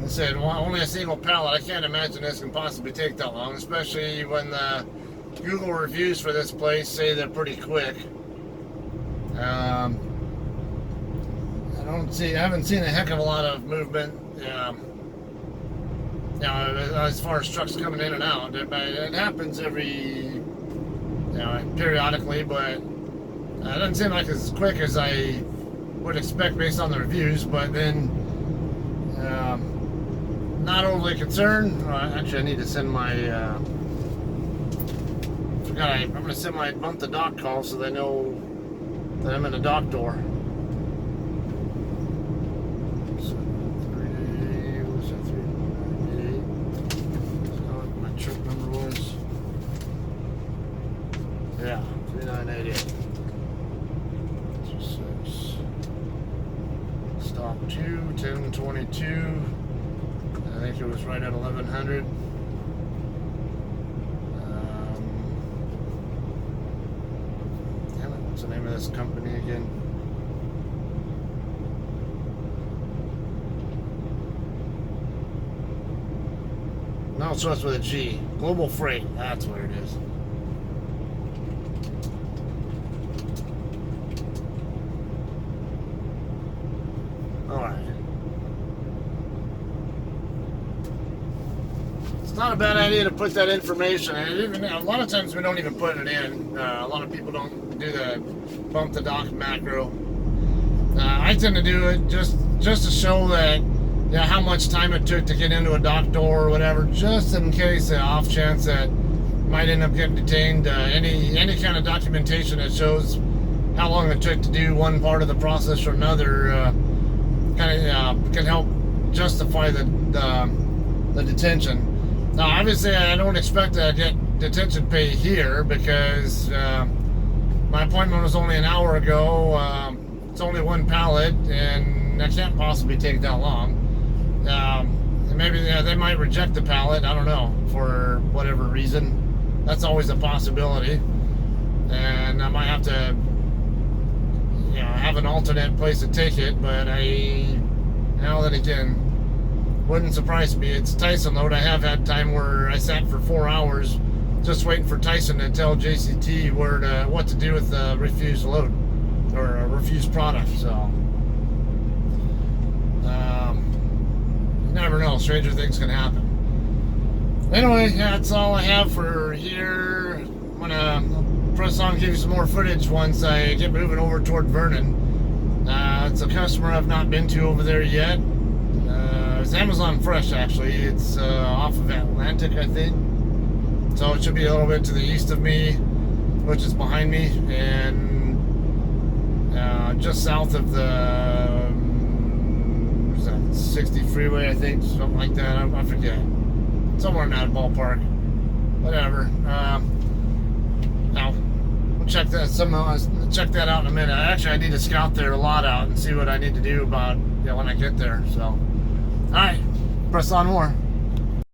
said, well, only a single pallet. I can't imagine this can possibly take that long, especially when the Google reviews for this place say they're pretty quick. I haven't seen a heck of a lot of movement. As far as trucks coming in and out, it happens periodically, but it doesn't seem like as quick as I would expect based on the reviews. But then, not overly concerned. Actually, I need to send my. I'm going to send my bump the dock call so they know that I'm in the dock door. Truck number Yeah, 3988. 26. Stop 2, 1022. I think it was right at 1100. Damn it, what's the name of this company again? No, it starts with a G. Global Freight. That's where it is. Alright. It's not a bad idea to put that information. And even a lot of times we don't even put it in. A lot of people don't do the bump the dock macro. I tend to do it just to show that, yeah, how much time it took to get into a dock door or whatever, just in case the off chance that might end up getting detained. Any kind of documentation that shows how long it took to do one part of the process or another kind of can help justify the detention. Now, obviously, I don't expect to get detention pay here because my appointment was only an hour ago. It's only one pallet, and that can't possibly take that long. Maybe they might reject the pallet. I don't know, for whatever reason. That's always a possibility, and I might have to, have an alternate place to take it. But now that again, wouldn't surprise me. It's Tyson load. I have had time where I sat for 4 hours just waiting for Tyson to tell JCT what to do with the refused load or a refused product. So. You never know, stranger things can happen. Anyway, that's all I have for here. I'm gonna press on and give you some more footage once I get moving over toward Vernon. It's a customer I've not been to over there yet. It's Amazon Fresh, actually. It's off of Atlantic, I think. So it should be a little bit to the east of me, which is behind me, and just south of the 60 freeway, I think, something like that. I forget. Somewhere in that ballpark. Whatever. Now, we'll check that. Check that out in a minute. Actually, I need to scout their lot out and see what I need to do about when I get there. So, all right, press on more.